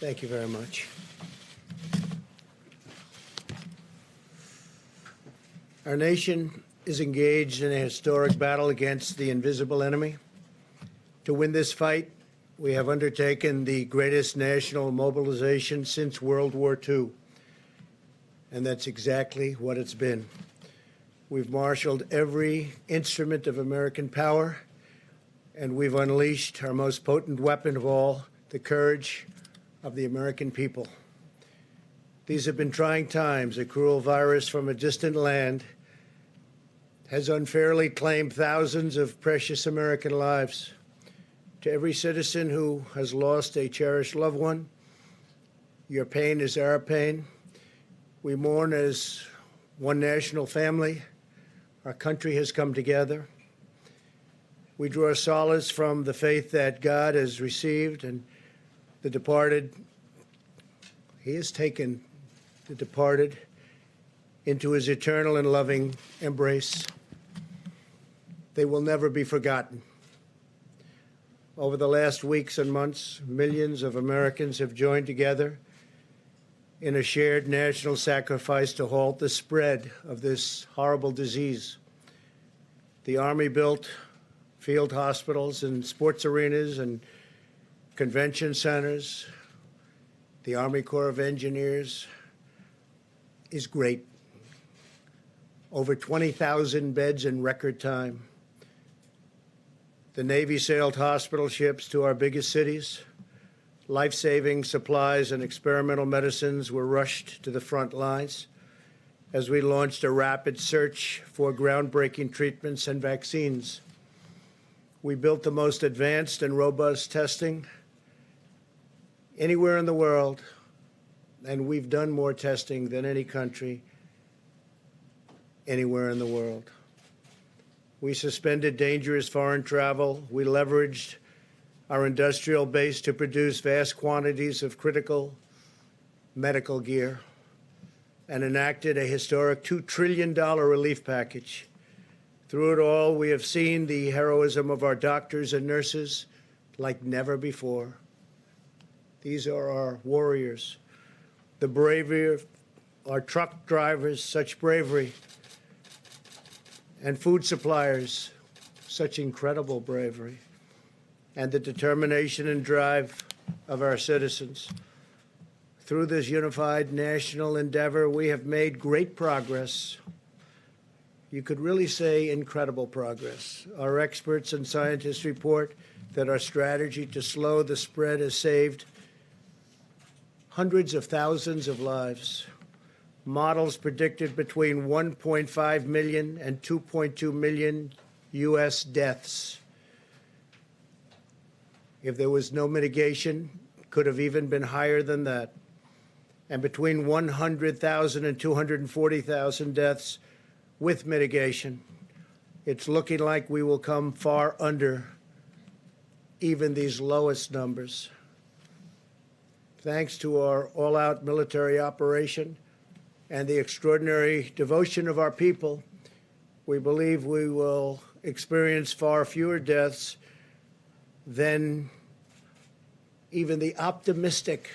Thank you very much. Our nation is engaged in a historic battle against the invisible enemy. To win this fight, we have undertaken the greatest national mobilization since World War II, and that's exactly what it's been. We've marshaled every instrument of American power, and we've unleashed our most potent weapon of all, the courage of the American people. These have been trying times. A cruel virus from a distant land has unfairly claimed thousands of precious American lives. To every citizen who has lost a cherished loved one, your pain is our pain. We mourn as one national family. Our country has come together. We draw solace from the faith that God has received and the departed. He has taken the departed into his eternal and loving embrace. They will never be forgotten. Over the last weeks and months, millions of Americans have joined together in a shared national sacrifice to halt the spread of this horrible disease. The Army built field hospitals and sports arenas and convention centers. The Army Corps of Engineers is great. Over 20,000 beds in record time. The Navy sailed hospital ships to our biggest cities. Life-saving supplies and experimental medicines were rushed to the front lines as we launched a rapid search for groundbreaking treatments and vaccines. We built the most advanced and robust testing anywhere in the world, and we've done more testing than any country anywhere in the world. We suspended dangerous foreign travel. We leveraged our industrial base to produce vast quantities of critical medical gear and enacted a historic $2 trillion relief package. Through it all, we have seen the heroism of our doctors and nurses like never before. These are our warriors. The bravery of our truck drivers, such bravery, and food suppliers, such incredible bravery, and the determination and drive of our citizens. Through this unified national endeavor, we have made great progress. You could really say incredible progress. Our experts and scientists report that our strategy to slow the spread has saved hundreds of thousands of lives. Models predicted between 1.5 million and 2.2 million U.S. deaths. If there was no mitigation, it could have even been higher than that. And between 100,000 and 240,000 deaths with mitigation. It's looking like we will come far under even these lowest numbers. Thanks to our all-out military operation and the extraordinary devotion of our people, we believe we will experience far fewer deaths than even the optimistic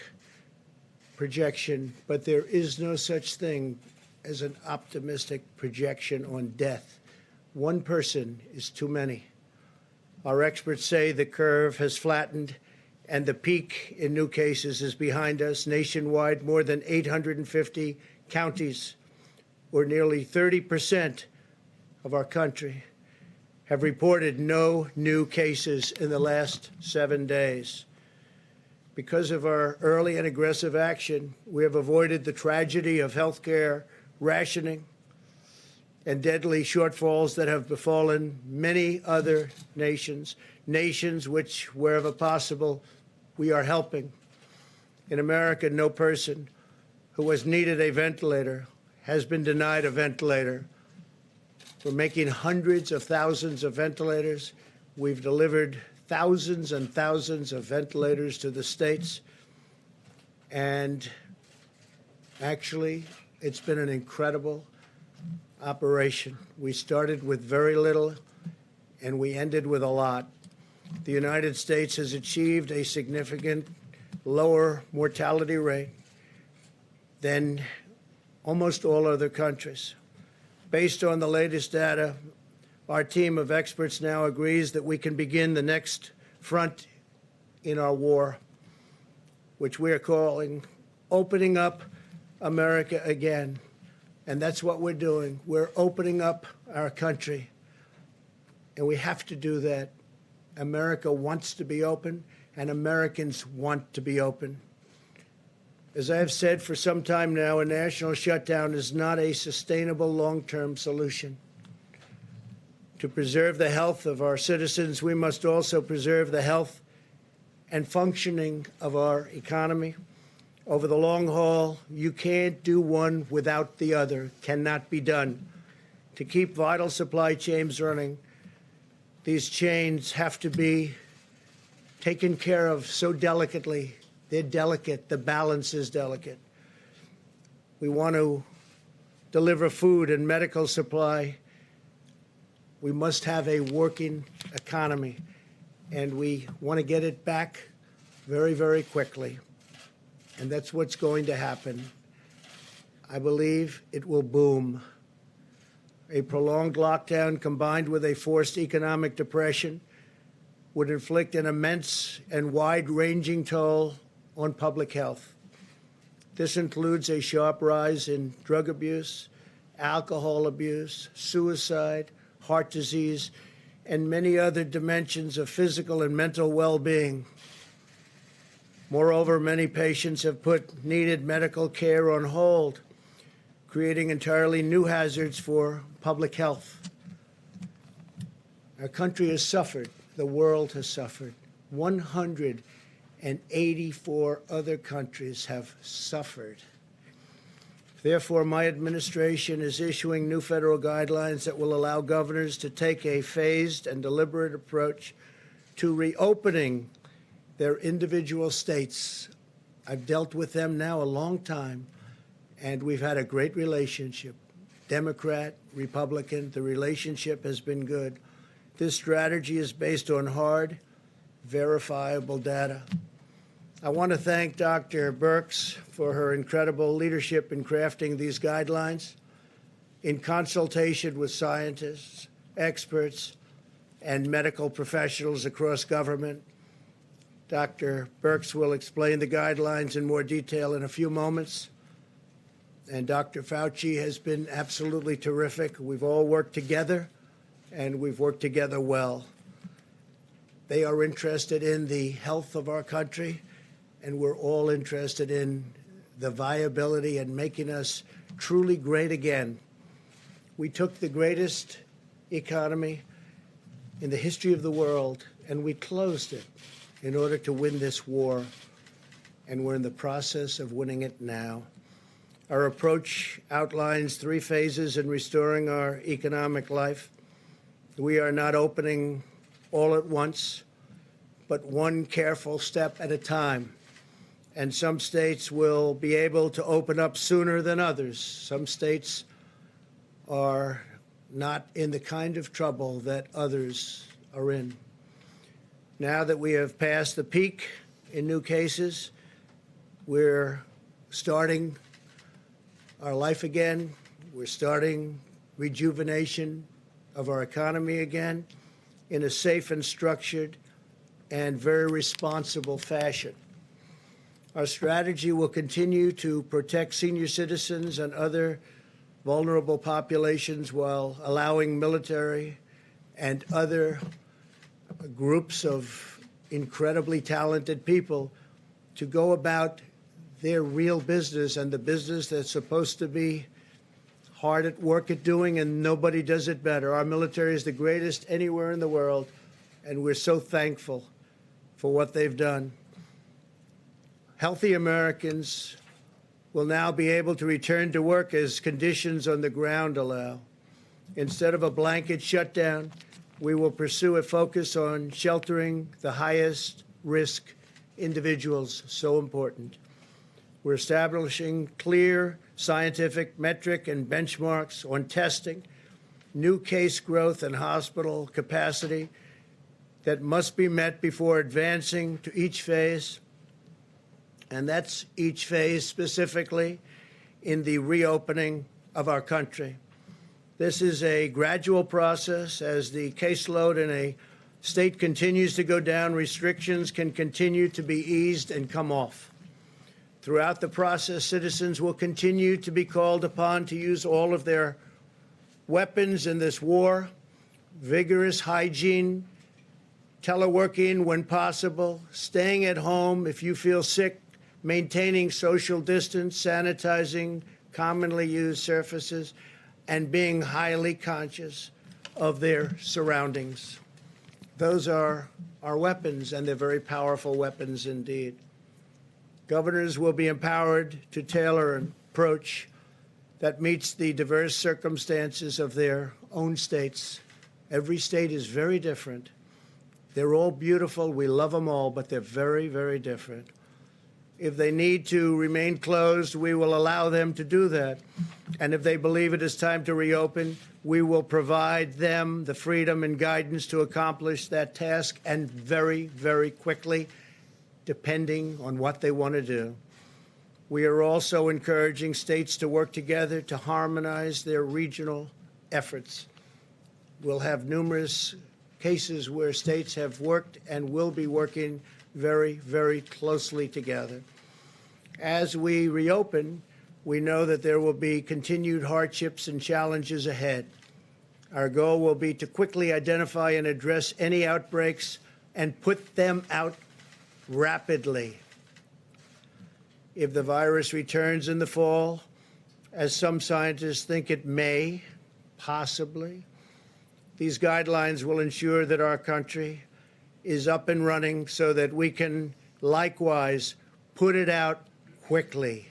projection, but there is no such thing as an optimistic projection on death. One person is too many. Our experts say the curve has flattened and the peak in new cases is behind us. Nationwide, more than 850 counties, or nearly 30% of our country, have reported no new cases in the last 7 days. Because of our early and aggressive action, we have avoided the tragedy of healthcare rationing and deadly shortfalls that have befallen many other nations, nations which, wherever possible, we are helping. In America, no person who has needed a ventilator has been denied a ventilator. We're making hundreds of thousands of ventilators. We've delivered thousands and thousands of ventilators to the states. And actually, it's been an incredible operation. We started with very little, and we ended with a lot. The United States has achieved a significant lower mortality rate than almost all other countries. Based on the latest data, our team of experts now agrees that we can begin the next front in our war, which we are calling opening up America again. And that's what we're doing. We're opening up our country. And we have to do that. America wants to be open, and Americans want to be open. As I have said for some time now, a national shutdown is not a sustainable long-term solution. To preserve the health of our citizens, we must also preserve the health and functioning of our economy. Over the long haul, you can't do one without the other. Cannot be done. To keep vital supply chains running, these chains have to be taken care of so delicately. They're delicate. The balance is delicate. We want to deliver food and medical supply. We must have a working economy, and we want to get it back very, very quickly. And that's what's going to happen. I believe it will boom. A prolonged lockdown combined with a forced economic depression would inflict an immense and wide-ranging toll on public health. This includes a sharp rise in drug abuse, alcohol abuse, suicide, heart disease, and many other dimensions of physical and mental well-being. Moreover, many patients have put needed medical care on hold, creating entirely new hazards for public health. Our country has suffered. The world has suffered. 184 other countries have suffered. Therefore, my administration is issuing new federal guidelines that will allow governors to take a phased and deliberate approach to reopening their individual states. I've dealt with them now a long time, and we've had a great relationship. Democrat, Republican, the relationship has been good. This strategy is based on hard, verifiable data. I want to thank Dr. Birx for her incredible leadership in crafting these guidelines in consultation with scientists, experts, and medical professionals across government. Dr. Birx will explain the guidelines in more detail in a few moments. And Dr. Fauci has been absolutely terrific. We've all worked together, and we've worked together well. They are interested in the health of our country, and we're all interested in the viability and making us truly great again. We took the greatest economy in the history of the world, and we closed it in order to win this war, and we're in the process of winning it now. Our approach outlines 3 phases in restoring our economic life. We are not opening all at once, but one careful step at a time. And some states will be able to open up sooner than others. Some states are not in the kind of trouble that others are in. Now that we have passed the peak in new cases, we're starting our life again. We're starting rejuvenation of our economy again in a safe and structured and very responsible fashion. Our strategy will continue to protect senior citizens and other vulnerable populations while allowing military and other groups of incredibly talented people to go about their real business and the business that's supposed to be hard at work at doing, and nobody does it better. Our military is the greatest anywhere in the world, and we're so thankful for what they've done. Healthy Americans will now be able to return to work as conditions on the ground allow. Instead of a blanket shutdown, we will pursue a focus on sheltering the highest risk individuals, so important. We're establishing clear scientific metric and benchmarks on testing, new case growth and hospital capacity that must be met before advancing to each phase. And that's each phase specifically in the reopening of our country. This is a gradual process. As the caseload in a state continues to go down, restrictions can continue to be eased and come off. Throughout the process, citizens will continue to be called upon to use all of their weapons in this war: vigorous hygiene, teleworking when possible, staying at home if you feel sick, maintaining social distance, sanitizing commonly used surfaces, and being highly conscious of their surroundings. Those are our weapons, and they're very powerful weapons indeed. Governors will be empowered to tailor an approach that meets the diverse circumstances of their own states. Every state is very different. They're all beautiful. We love them all, but they're very, very different. If they need to remain closed, we will allow them to do that. And if they believe it is time to reopen, we will provide them the freedom and guidance to accomplish that task, and very, very quickly, depending on what they want to do. We are also encouraging states to work together to harmonize their regional efforts. We'll have numerous cases where states have worked and will be working very, very closely together. As we reopen, we know that there will be continued hardships and challenges ahead. Our goal will be to quickly identify and address any outbreaks and put them out rapidly. If the virus returns in the fall, as some scientists think it may, possibly, these guidelines will ensure that our country is up and running so that we can likewise put it out quickly.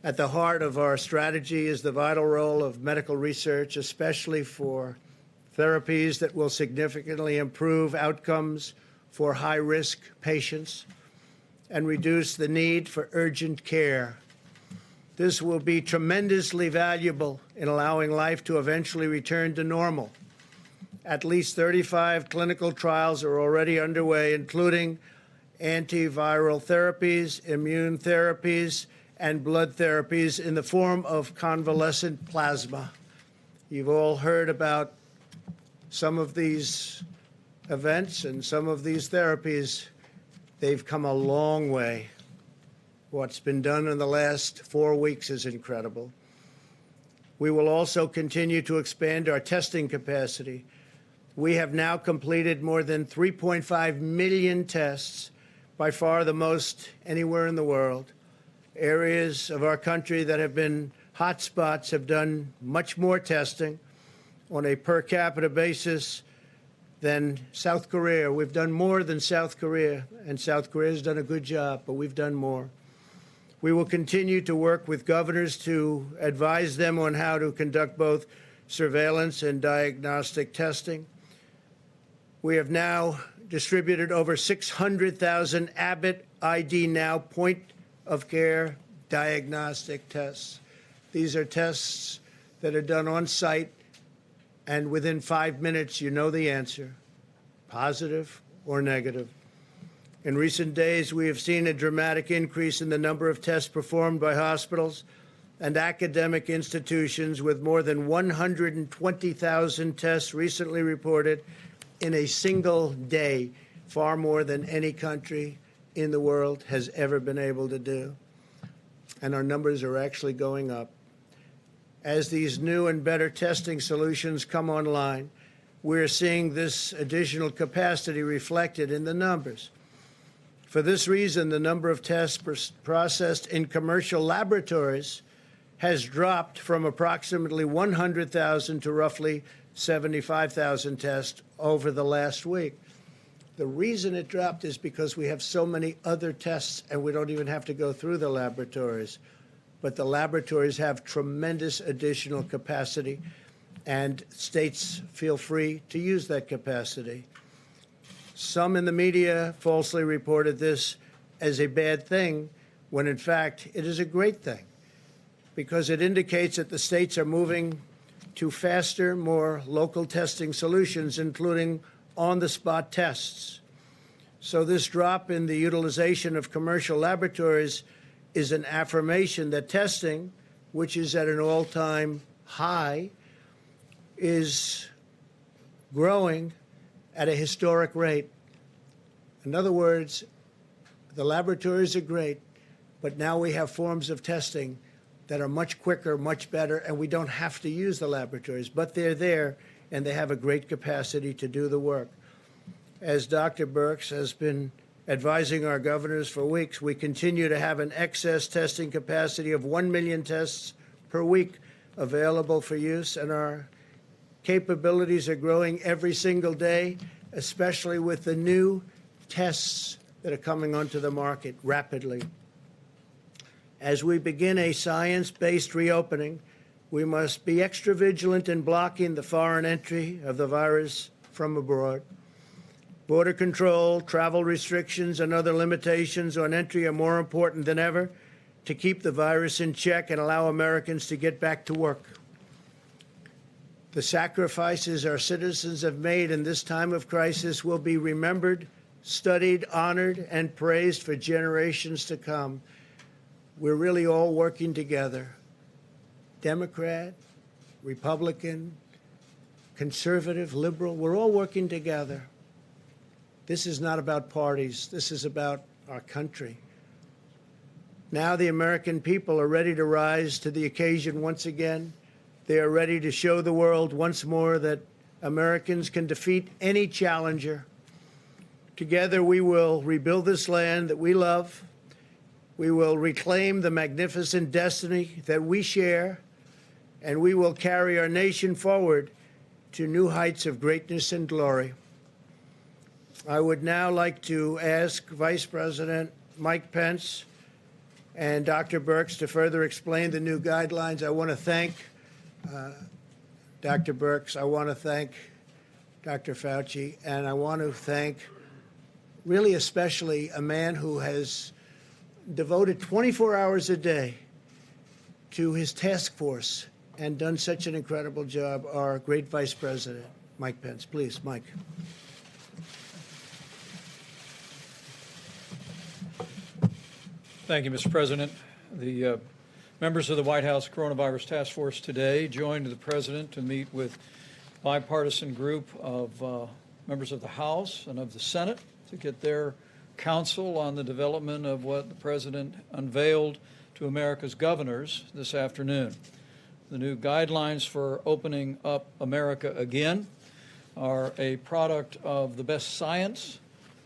At the heart of our strategy is the vital role of medical research, especially for therapies that will significantly improve outcomes for high-risk patients and reduce the need for urgent care. This will be tremendously valuable in allowing life to eventually return to normal. At least 35 clinical trials are already underway, including antiviral therapies, immune therapies, and blood therapies in the form of convalescent plasma. You've all heard about some of these events and some of these therapies. They've come a long way. What's been done in the last 4 weeks is incredible. We will also continue to expand our testing capacity. We have now completed more than 3.5 million tests, by far the most anywhere in the world. Areas of our country that have been hotspots have done much more testing on a per capita basis than South Korea. We've done more than South Korea, and South Korea has done a good job, but we've done more. We will continue to work with governors to advise them on how to conduct both surveillance and diagnostic testing. We have now distributed over 600,000 Abbott ID Now point-of-care diagnostic tests. These are tests that are done on site, and within 5 minutes, you know the answer, positive or negative. In recent days, we have seen a dramatic increase in the number of tests performed by hospitals and academic institutions, with more than 120,000 tests recently reported in a single day, far more than any country in the world has ever been able to do. And our numbers are actually going up. As these new and better testing solutions come online, we're seeing this additional capacity reflected in the numbers. For this reason, the number of tests processed in commercial laboratories has dropped from approximately 100,000 to roughly 75,000 tests over the last week. The reason it dropped is because we have so many other tests and we don't even have to go through the laboratories. But the laboratories have tremendous additional capacity, and states feel free to use that capacity. Some in the media falsely reported this as a bad thing, when in fact it is a great thing, because it indicates that the states are moving to faster, more local testing solutions, including on-the-spot tests. So this drop in the utilization of commercial laboratories is an affirmation that testing, which is at an all-time high, is growing at a historic rate. In other words, the laboratories are great, but now we have forms of testing that are much quicker, much better, and we don't have to use the laboratories, but they're there, and they have a great capacity to do the work. As Dr. Birx has been advising our governors for weeks, we continue to have an excess testing capacity of 1 million tests per week available for use, and our capabilities are growing every single day, especially with the new tests that are coming onto the market rapidly. As we begin a science-based reopening, we must be extra vigilant in blocking the foreign entry of the virus from abroad. Border control, travel restrictions, and other limitations on entry are more important than ever to keep the virus in check and allow Americans to get back to work. The sacrifices our citizens have made in this time of crisis will be remembered, studied, honored, and praised for generations to come. We're really all working together. Democrat, Republican, conservative, liberal, we're all working together. This is not about parties. This is about our country. Now the American people are ready to rise to the occasion once again. They are ready to show the world once more that Americans can defeat any challenger. Together we will rebuild this land that we love. We will reclaim the magnificent destiny that we share, and we will carry our nation forward to new heights of greatness and glory. I would now like to ask Vice President Mike Pence and Dr. Birx to further explain the new guidelines. I want to thank Dr. Birx. I want to thank Dr. Fauci, and I want to thank really especially a man who has devoted 24 hours a day to his task force and done such an incredible job, our great Vice President, Mike Pence. Please, Mike. Thank you, Mr. President. The members of the White House Coronavirus Task Force today joined the President to meet with a bipartisan group of members of the House and of the Senate to get their counsel on the development of what the President unveiled to America's governors this afternoon. The new guidelines for opening up America again are a product of the best science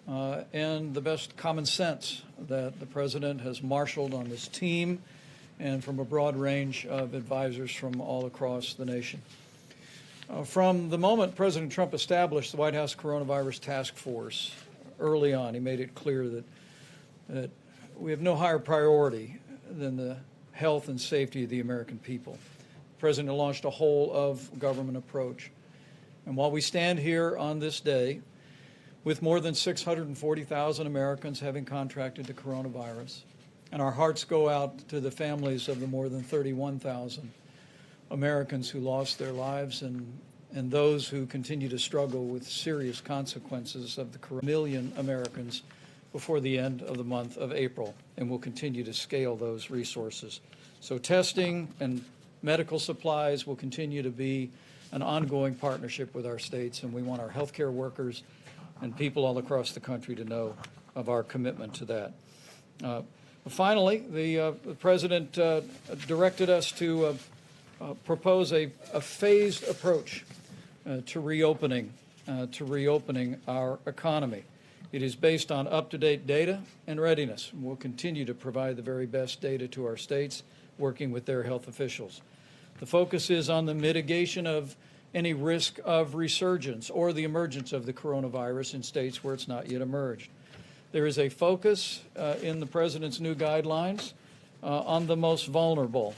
and the best common sense that the President has marshaled on this team and from a broad range of advisors from all across the nation. From the moment President Trump established the White House Coronavirus Task Force, early on, he made it clear that we have no higher priority than the health and safety of the American people. The President launched a whole-of-government approach. And while we stand here on this day, with more than 640,000 Americans having contracted the coronavirus, and our hearts go out to the families of the more than 31,000 Americans who lost their lives and those who continue to struggle with serious consequences of the corona. Million Americans before the end of the month of April, and we'll continue to scale those resources. So testing and medical supplies will continue to be an ongoing partnership with our states, and we want our healthcare workers and people all across the country to know of our commitment to that. Finally, the President directed us to propose a phased approach to reopening our economy. It is based on up-to-date data and readiness. We'll continue to provide the very best data to our states, working with their health officials. The focus is on the mitigation of any risk of resurgence or the emergence of the coronavirus in states where it's not yet emerged. There is a focus in the President's new guidelines on the most vulnerable.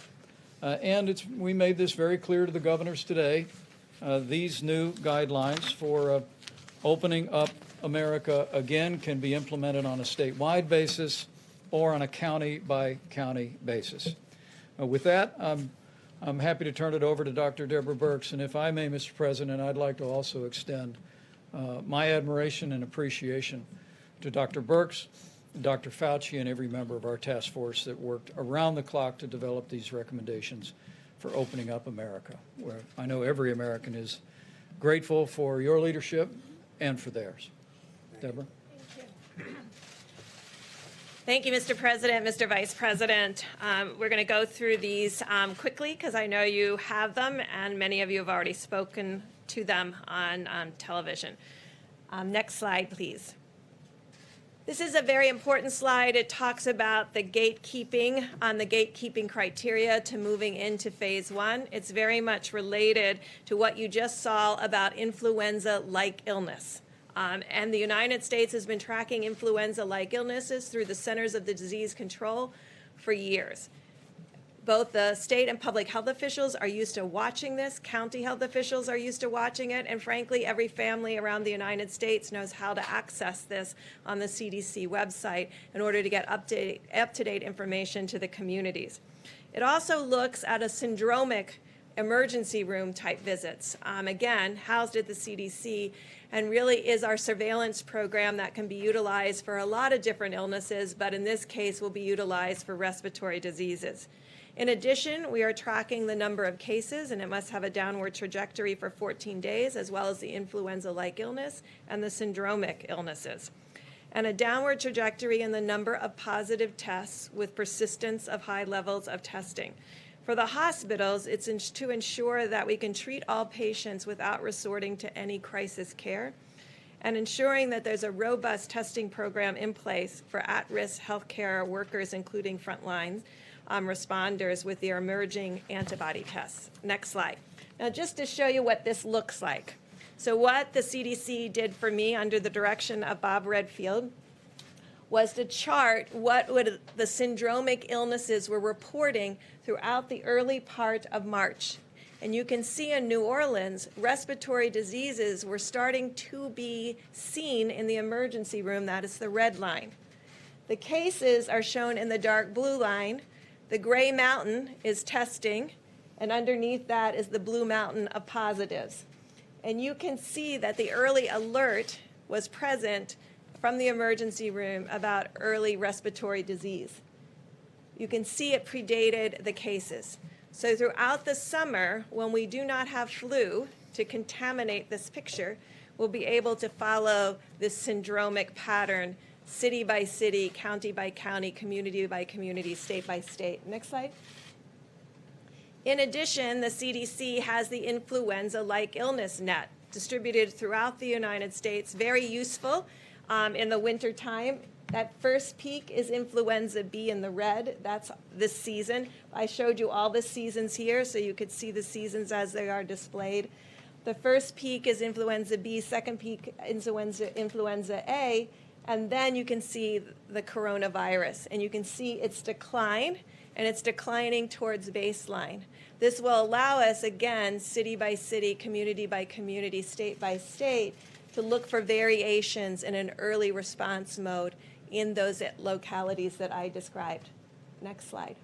And we made this very clear to the governors today. These new guidelines for opening up America again can be implemented on a statewide basis or on a county-by-county basis. With that, I'm happy to turn it over to Dr. Deborah Birx. And if I may, Mr. President, I'd like to also extend my admiration and appreciation to Dr. Birx, Dr. Fauci, and every member of our task force that worked around the clock to develop these recommendations for opening up America, where I know every American is grateful for your leadership and for theirs. Deborah? Thank you, Mr. President, Mr. Vice President. We're going to go through these quickly because I know you have them and many of you have already spoken to them on television. Next slide, please. This is a very important slide. It talks about the gatekeeping criteria to moving into phase 1. It's very much related to what you just saw about influenza-like illness. And the United States has been tracking influenza-like illnesses through the Centers of Disease Control for years. Both the state and public health officials are used to watching this. County health officials are used to watching it. And frankly, every family around the United States knows how to access this on the CDC website in order to get up-to-date information to the communities. It also looks at a syndromic emergency room type visits, again, housed at the CDC, and really is our surveillance program that can be utilized for a lot of different illnesses, but in this case will be utilized for respiratory diseases. In addition, we are tracking the number of cases, and it must have a downward trajectory for 14 days, as well as the influenza-like illness and the syndromic illnesses, and a downward trajectory in the number of positive tests with persistence of high levels of testing. For the hospitals, it's to ensure that we can treat all patients without resorting to any crisis care, and ensuring that there's a robust testing program in place for at-risk healthcare workers, including frontline responders with their emerging antibody tests. Next slide. Now, just to show you what this looks like. So what the CDC did for me under the direction of Bob Redfield was to chart what the syndromic illnesses were reporting throughout the early part of March. And you can see in New Orleans, respiratory diseases were starting to be seen in the emergency room. That is the red line. The cases are shown in the dark blue line. The gray mountain is testing, and underneath that is the blue mountain of positives. And you can see that the early alert was present from the emergency room about early respiratory disease. You can see it predated the cases. So throughout the summer, when we do not have flu to contaminate this picture, we'll be able to follow this syndromic pattern, city by city, county by county, community by community, state by state. Next slide. In addition, the CDC has the influenza-like illness net distributed throughout the United States, very useful in the winter time. That first peak is influenza B in the red. That's this season. I showed you all the seasons here, so you could see the seasons as they are displayed. The first peak is influenza B, second peak influenza A, and then you can see the coronavirus. And you can see its decline, and it's declining towards baseline. This will allow us, again, city by city, community by community, state by state, to look for variations in an early response mode in those localities that I described. Next slide.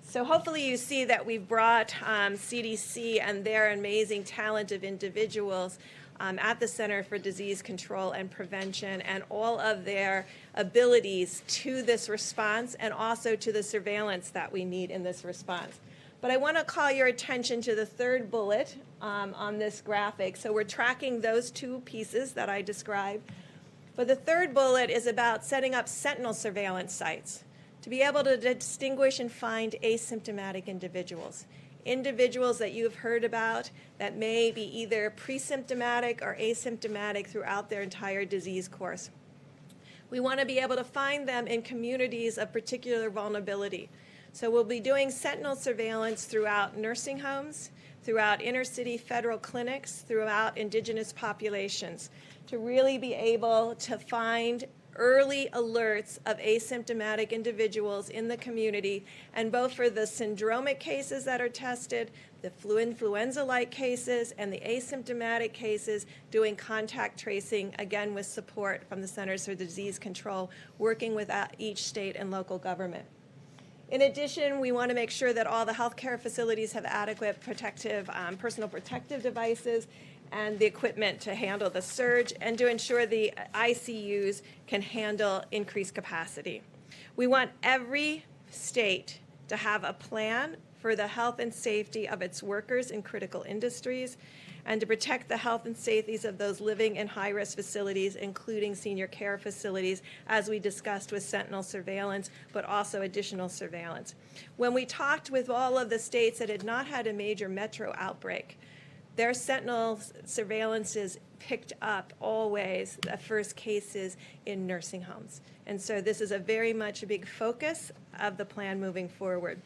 So hopefully you see that we've brought CDC and their amazing talent of individuals at the Center for Disease Control and Prevention and all of their abilities to this response and also to the surveillance that we need in this response. But I want to call your attention to the third bullet on this graphic. So we're tracking those two pieces that I described. But the third bullet is about setting up sentinel surveillance sites to be able to distinguish and find asymptomatic individuals. Individuals that you've heard about that may be either pre-symptomatic or asymptomatic throughout their entire disease course. We want to be able to find them in communities of particular vulnerability. So we'll be doing sentinel surveillance throughout nursing homes, throughout inner city federal clinics, throughout indigenous populations, to really be able to find early alerts of asymptomatic individuals in the community, and both for the syndromic cases that are tested, the influenza-like cases, and the asymptomatic cases, doing contact tracing, again with support from the Centers for Disease Control, working with each state and local government. In addition, we want to make sure that all the healthcare facilities have adequate protective, personal protective devices, and the equipment to handle the surge, and to ensure the ICUs can handle increased capacity. We want every state to have a plan for the health and safety of its workers in critical industries, and to protect the health and safety of those living in high-risk facilities, including senior care facilities, as we discussed with sentinel surveillance, but also additional surveillance. When we talked with all of the states that had not had a major metro outbreak, their sentinel surveillances picked up always the first cases in nursing homes. And so this is a very much a big focus of the plan moving forward.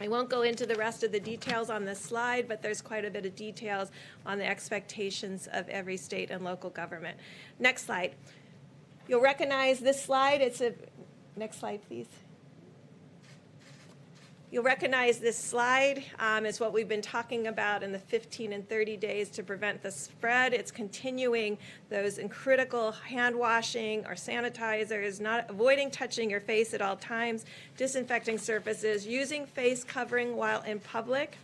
I won't go into the rest of the details on this slide, but there's quite a bit of details on the expectations of every state and local government. Next slide. You'll recognize this slide. Next slide, please. You'll recognize this slide. It's what we've been talking about in the 15 and 30 days to prevent the spread. It's continuing those critical hand washing or sanitizers, not avoiding touching your face at all times, disinfecting surfaces, using face covering while in public,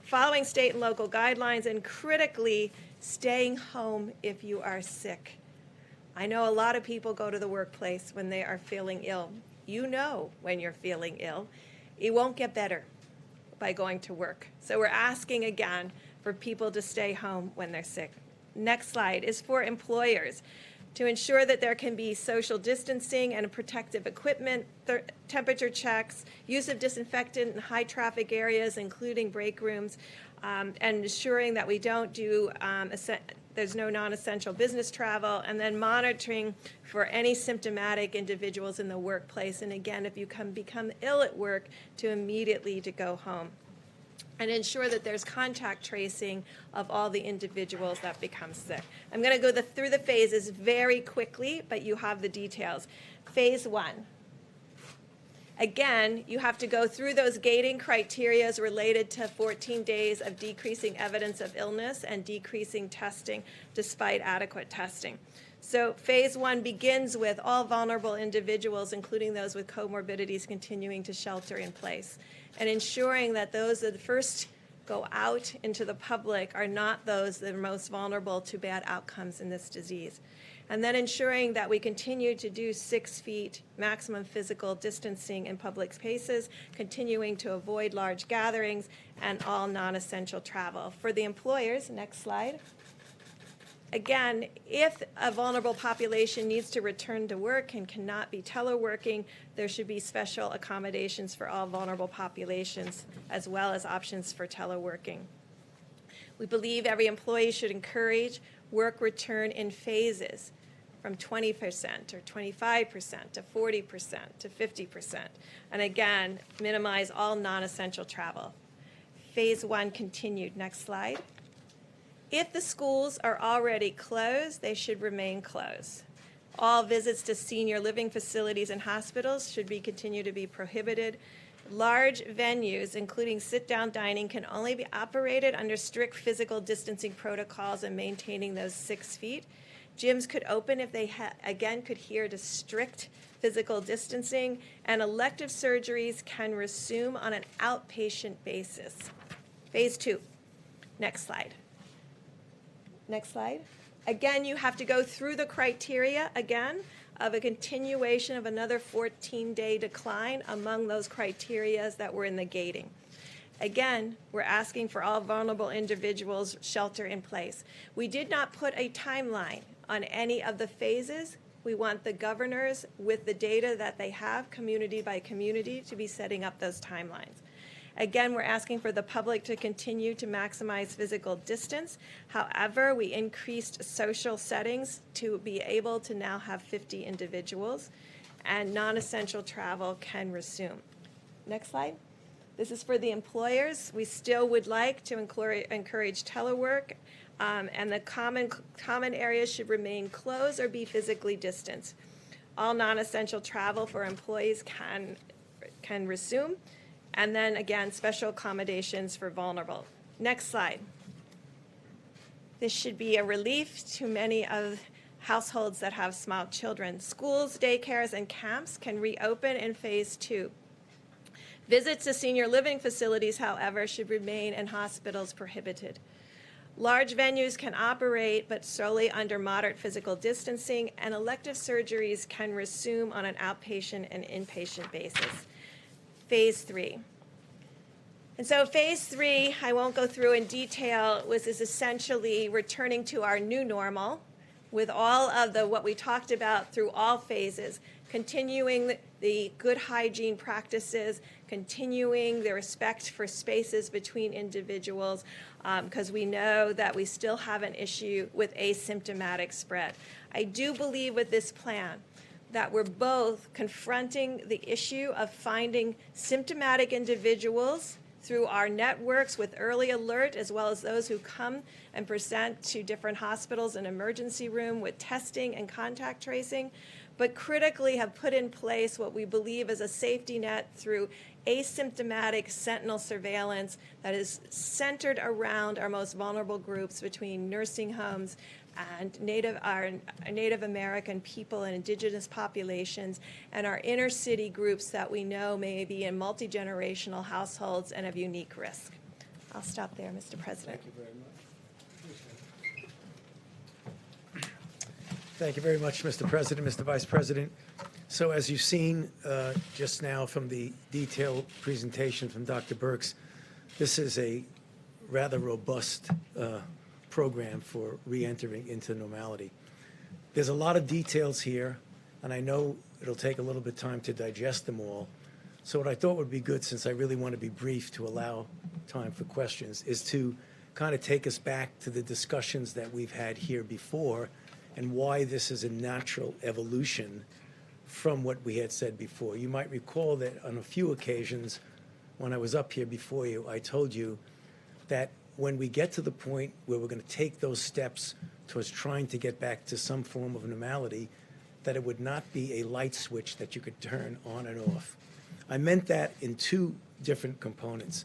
following state and local guidelines, and critically, staying home if you are sick. I know a lot of people go to the workplace when they are feeling ill. You know when you're feeling ill. It won't get better by going to work. So we're asking again for people to stay home when they're sick. Next slide is for employers to ensure that there can be social distancing and protective equipment, temperature checks, use of disinfectant in high traffic areas, including break rooms, and ensuring that we don't do there's no non-essential business travel, and then monitoring for any symptomatic individuals in the workplace. And again, if you become ill at work, to immediately to go home. And ensure that there's contact tracing of all the individuals that become sick. I'm going to go through the phases very quickly, but you have the details. Phase 1. Again, you have to go through those gating criteria related to 14 days of decreasing evidence of illness and decreasing testing despite adequate testing. So phase 1 begins with all vulnerable individuals, including those with comorbidities, continuing to shelter in place, and ensuring that those that first go out into the public are not those that are most vulnerable to bad outcomes in this disease. And then ensuring that we continue to do 6 feet maximum physical distancing in public spaces, continuing to avoid large gatherings, and all non-essential travel. For the employers, next slide. Again, if a vulnerable population needs to return to work and cannot be teleworking, there should be special accommodations for all vulnerable populations, as well as options for teleworking. We believe every employee should encourage work return in phases, from 20% or 25% to 40% to 50%. And again, minimize all non-essential travel. Phase 1 continued. Next slide. If the schools are already closed, they should remain closed. All visits to senior living facilities and hospitals should continue to be prohibited. Large venues, including sit-down dining, can only be operated under strict physical distancing protocols and maintaining those 6 feet. Gyms could open if they, again, could adhere to strict physical distancing, and elective surgeries can resume on an outpatient basis. Phase 2. Next slide. Next slide. Again, you have to go through the criteria again of a continuation of another 14-day decline among those criteria that were in the gating. Again, we're asking for all vulnerable individuals shelter in place. We did not put a timeline on any of the phases. We want the governors, with the data that they have, community by community, to be setting up those timelines. Again, we're asking for the public to continue to maximize physical distance. However, we increased social settings to be able to now have 50 individuals, and non-essential travel can resume. Next slide. This is for the employers. We still would like to encourage telework, and the common areas should remain closed or be physically distanced. All non-essential travel for employees can resume. And then again, special accommodations for vulnerable. Next slide. This should be a relief to many of households that have small children. Schools, daycares, and camps can reopen in phase 2. Visits to senior living facilities, however, should remain in hospitals prohibited. Large venues can operate, but solely under moderate physical distancing, and elective surgeries can resume on an outpatient and inpatient basis. Phase 3. And so phase 3, I won't go through in detail, is essentially returning to our new normal with all of what we talked about through all phases, continuing the good hygiene practices, continuing the respect for spaces between individuals, because we know that we still have an issue with asymptomatic spread. I do believe with this plan that we're both confronting the issue of finding symptomatic individuals through our networks with early alert, as well as those who come and present to different hospitals and emergency room with testing and contact tracing, but critically have put in place what we believe is a safety net through asymptomatic sentinel surveillance that is centered around our most vulnerable groups between nursing homes and our Native American people and indigenous populations, and our inner city groups that we know may be in multi-generational households and of unique risk. I'll stop there, Mr. President. Thank you very much. Thank you very much, Mr. President, Mr. Vice President. So as you've seen just now from the detailed presentation from Dr. Birx, this is a rather robust program for re-entering into normality. There's a lot of details here, and I know it'll take a little bit of time to digest them all. So what I thought would be good, since I really want to be brief to allow time for questions, is to kind of take us back to the discussions that we've had here before and why this is a natural evolution from what we had said before. You might recall that on a few occasions when I was up here before you, I told you that when we get to the point where we're going to take those steps towards trying to get back to some form of normality, that it would not be a light switch that you could turn on and off. I meant that in two different components.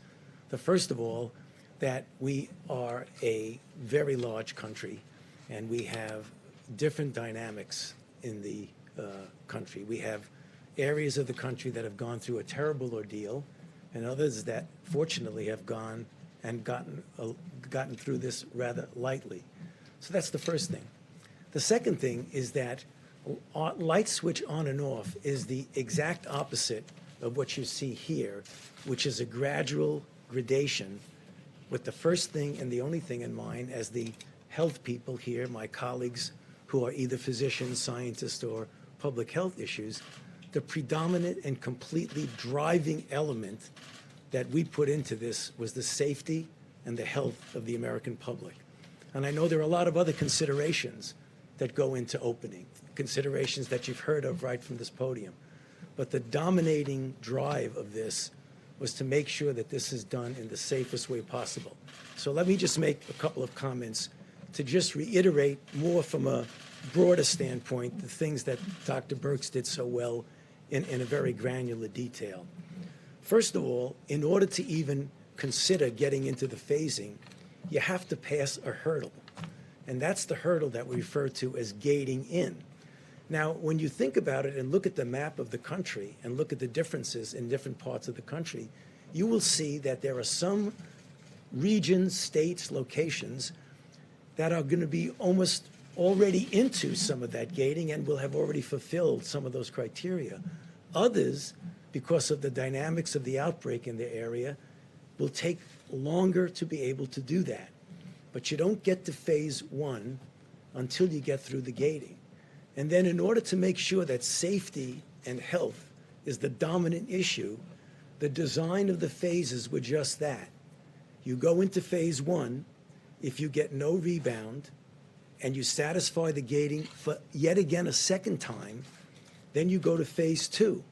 The first of all, that we are a very large country, and we have different dynamics in the country. We have areas of the country that have gone through a terrible ordeal, and others that fortunately have gone and gotten through this rather lightly. So that's the first thing. The second thing is that light switch on and off is the exact opposite of what you see here, which is a gradual gradation with the first thing and the only thing in mind as the health people here, my colleagues who are either physicians, scientists, or public health issues, the predominant and completely driving element that we put into this was the safety and the health of the American public. And I know there are a lot of other considerations that go into opening, considerations that you've heard of right from this podium. But the dominating drive of this was to make sure that this is done in the safest way possible. So let me just make a couple of comments to just reiterate more from a broader standpoint the things that Dr. Birx did so well in a very granular detail. First of all, in order to even consider getting into the phasing, you have to pass a hurdle. And that's the hurdle that we refer to as gating in. Now, when you think about it and look at the map of the country and look at the differences in different parts of the country, you will see that there are some regions, states, locations that are going to be almost already into some of that gating and will have already fulfilled some of those criteria. Others, because of the dynamics of the outbreak in the area, will take longer to be able to do that. But you don't get to phase one until you get through the gating. And then in order to make sure that safety and health is the dominant issue, the design of the phases were just that. You go into phase one, if you get no rebound, and you satisfy the gating for yet again a second time, then you go to phase two.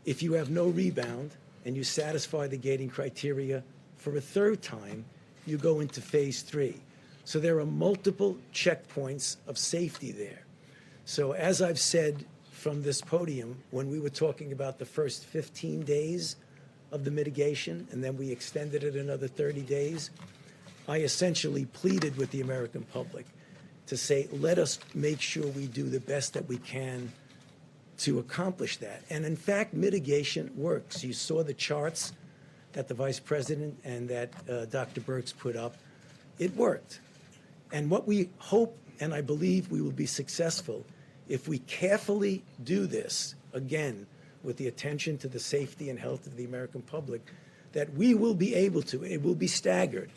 If you have no rebound and you satisfy the gating criteria for a third time, you go into phase three. So there are multiple checkpoints of safety there. So as I've said from this podium, when we were talking about the first 15 days of the mitigation, and then we extended it another 30 days, I essentially pleaded with the American public to say, let us make sure we do the best that we can to accomplish that. And in fact, mitigation works. You saw the charts that the Vice President and that Dr. Birx put up. it worked. And what we hope, and I believe we will be successful, if we carefully do this, again, with the attention to the safety and health of the American public, that we will be able to, it will be staggered.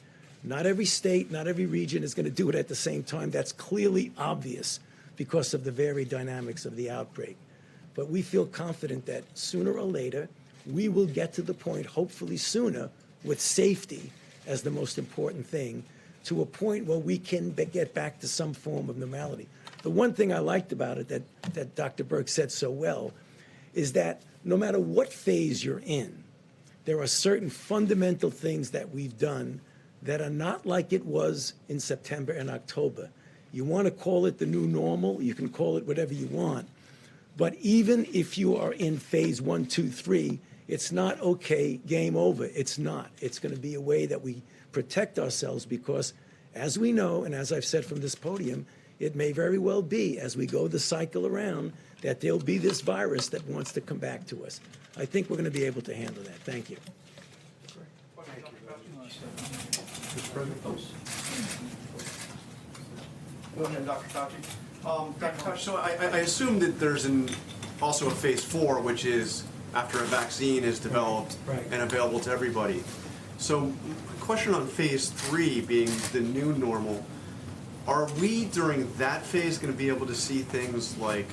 Not every state, not every region is going to do it at the same time. That's clearly obvious because of the varied dynamics of the outbreak. But we feel confident that sooner or later, we will get to the point, hopefully sooner, with safety as the most important thing, to a point where we can get back to some form of normality. The one thing I liked about it that Dr. Burke said so well is that no matter what phase you're in, there are certain fundamental things that we've done that are not like it was in September and October. You want to call it the new normal, you can call it whatever you want. But even if you are in phase 1, 2, 3, it's not okay, game over. It's not. It's going to be a way that we protect ourselves because, as we know, and as I've said from this podium, it may very well be, as we go the cycle around, that there'll be this virus that wants to come back to us. I think we're going to be able to handle that. Thank you. Mr. President. Go ahead, Dr. Fauci. Dr. Fauci, so I assume that there's also a phase 4, which is after a vaccine is developed Right. and available to everybody. So, question on phase 3 being the new normal, are we during that phase going to be able to see things like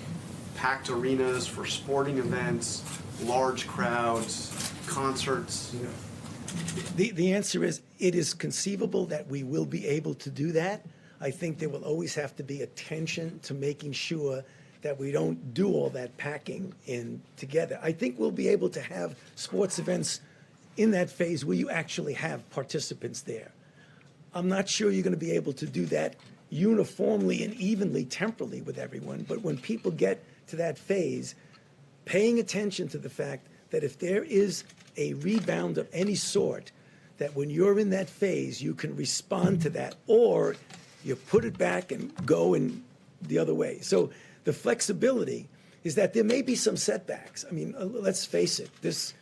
packed arenas for sporting events, large crowds, concerts? The answer is, it is conceivable that we will be able to do that. I think there will always have to be attention to making sure that we don't do all that packing in together. I think we'll be able to have sports events in that phase where you actually have participants there. I'm not sure you're going to be able to do that uniformly and evenly temporally with everyone, but when people get to that phase, paying attention to the fact that if there is a rebound of any sort, that when you're in that phase, you can respond to that, or you put it back and go in the other way. So the flexibility is that there may be some setbacks. I mean, let's face it, this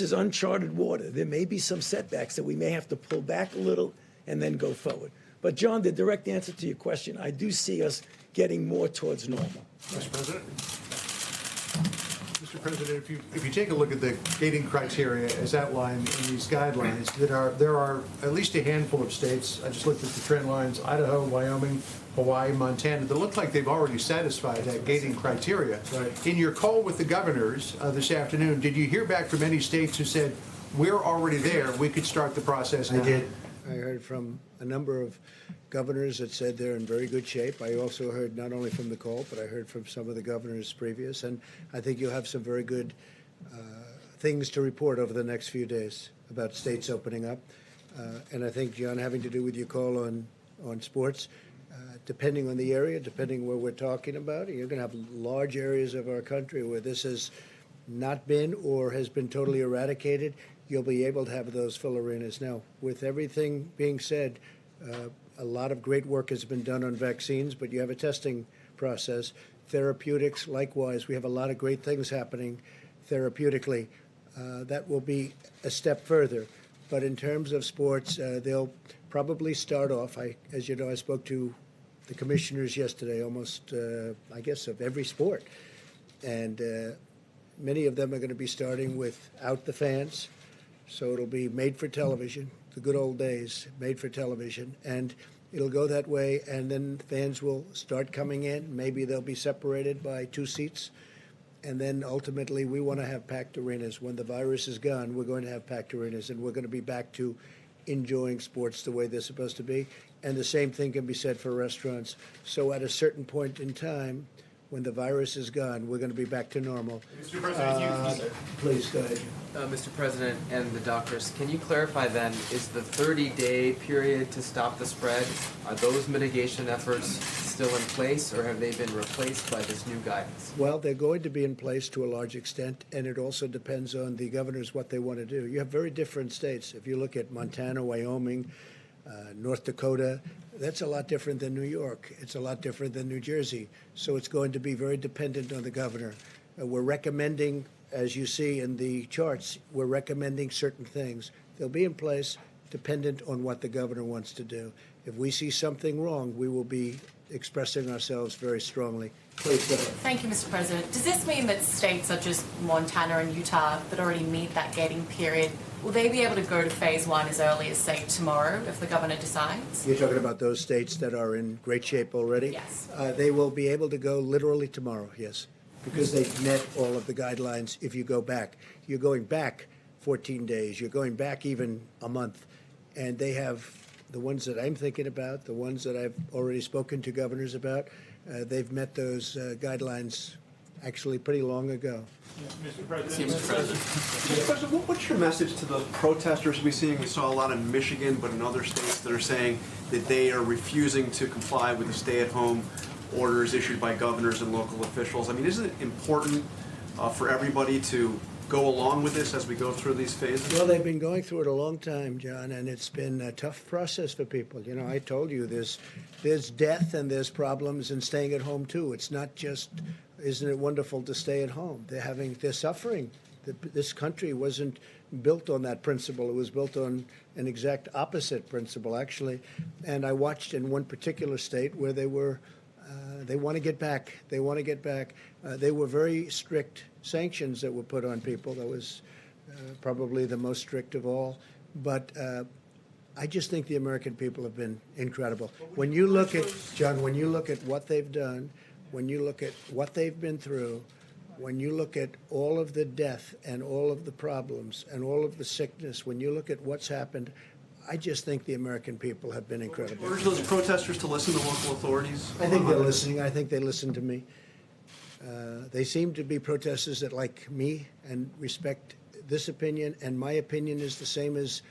is uncharted water. There may be some setbacks that we may have to pull back a little and then go forward. But John, the direct answer to your question, I do see us getting more towards normal. Mr. President? Mr. President, if you take a look at the gating criteria as outlined in these guidelines, there are at least a handful of states, I just looked at the trend lines, Idaho, Wyoming, Hawaii, Montana, that look like they've already satisfied that gating criteria. Right. In your call with the governors this afternoon, did you hear back from any states who said, we're already there, we could start the process now? I did. I heard from a number of governors that said they're in very good shape. I also heard not only from the call, but I heard from some of the governors previous, and I think you'll have some very good things to report over the next few days about states opening up. And I think, John, having to do with your call on sports, depending on the area, depending where we're talking about, you're going to have large areas of our country where this has not been or has been totally eradicated. You'll be able to have those full arenas. Now, with everything being said, a lot of great work has been done on vaccines, but you have a testing process. Therapeutics, likewise, we have a lot of great things happening therapeutically. That will be a step further. But in terms of sports, they'll probably start off. As you know, I spoke to the commissioners yesterday, almost, I guess, of every sport. And many of them are going to be starting without the fans. So it'll be made for television, the good old days, made for television. And it'll go that way, and then fans will start coming in. Maybe they'll be separated by 2 seats. And then ultimately, we want to have packed arenas. When the virus is gone, we're going to have packed arenas, and we're going to be back to enjoying sports the way they're supposed to be. And the same thing can be said for restaurants. So at a certain point in time, when the virus is gone, we're going to be back to normal. Mr. President, Please, go ahead. Mr. President and the doctors, can you clarify then, is the 30-day period to stop the spread, are those mitigation efforts still in place, or have they been replaced by this new guidance? Well, they're going to be in place to a large extent, and it also depends on the governors what they want to do. You have very different states. If you look at Montana, Wyoming, North Dakota, that's a lot different than New York. It's a lot different than New Jersey. So it's going to be very dependent on the governor. We're recommending, as you see in the charts, we're recommending certain things. They'll be in place dependent on what the governor wants to do. If we see something wrong, we will be expressing ourselves very strongly. Please go ahead. Thank you, Mr. President. Does this mean that states such as Montana and Utah that already meet that gating period, will they be able to go to phase one as early as, say, tomorrow if the governor decides? You're talking about those states that are in great shape already? Yes. They will be able to go literally tomorrow, yes, because they've met all of the guidelines. If you go back, you're going back 14 days, you're going back even a month, and they have the ones that I'm thinking about, the ones that I've already spoken to governors about, they've met those guidelines actually pretty long ago. Mr. President. Mr. President, what's your message to the protesters we saw a lot in Michigan, but in other states that are saying that they are refusing to comply with the stay-at-home orders issued by governors and local officials? I mean, isn't it important for everybody to go along with this as we go through these phases? Well, they've been going through it a long time, John, and it's been a tough process for people. You know, I told you there's death and there's problems in staying at home too. It's not just, isn't it wonderful to stay at home? They're suffering. This country wasn't built on that principle. It was built on an exact opposite principle, actually. And I watched in one particular state where they want to get back. They want to get back. They were very strict sanctions that were put on people. That was probably the most strict of all. But I just think the American people have been incredible. When you look at, John, when you look at what they've done, when you look at what they've been through, when you look at all of the death and all of the problems and all of the sickness, when you look at what's happened, I just think the American people have been incredible. Urge those protesters to listen to local authorities? I think they're listening. I think they listen to me. They seem to be protesters that like me and respect this opinion, and my opinion is the same as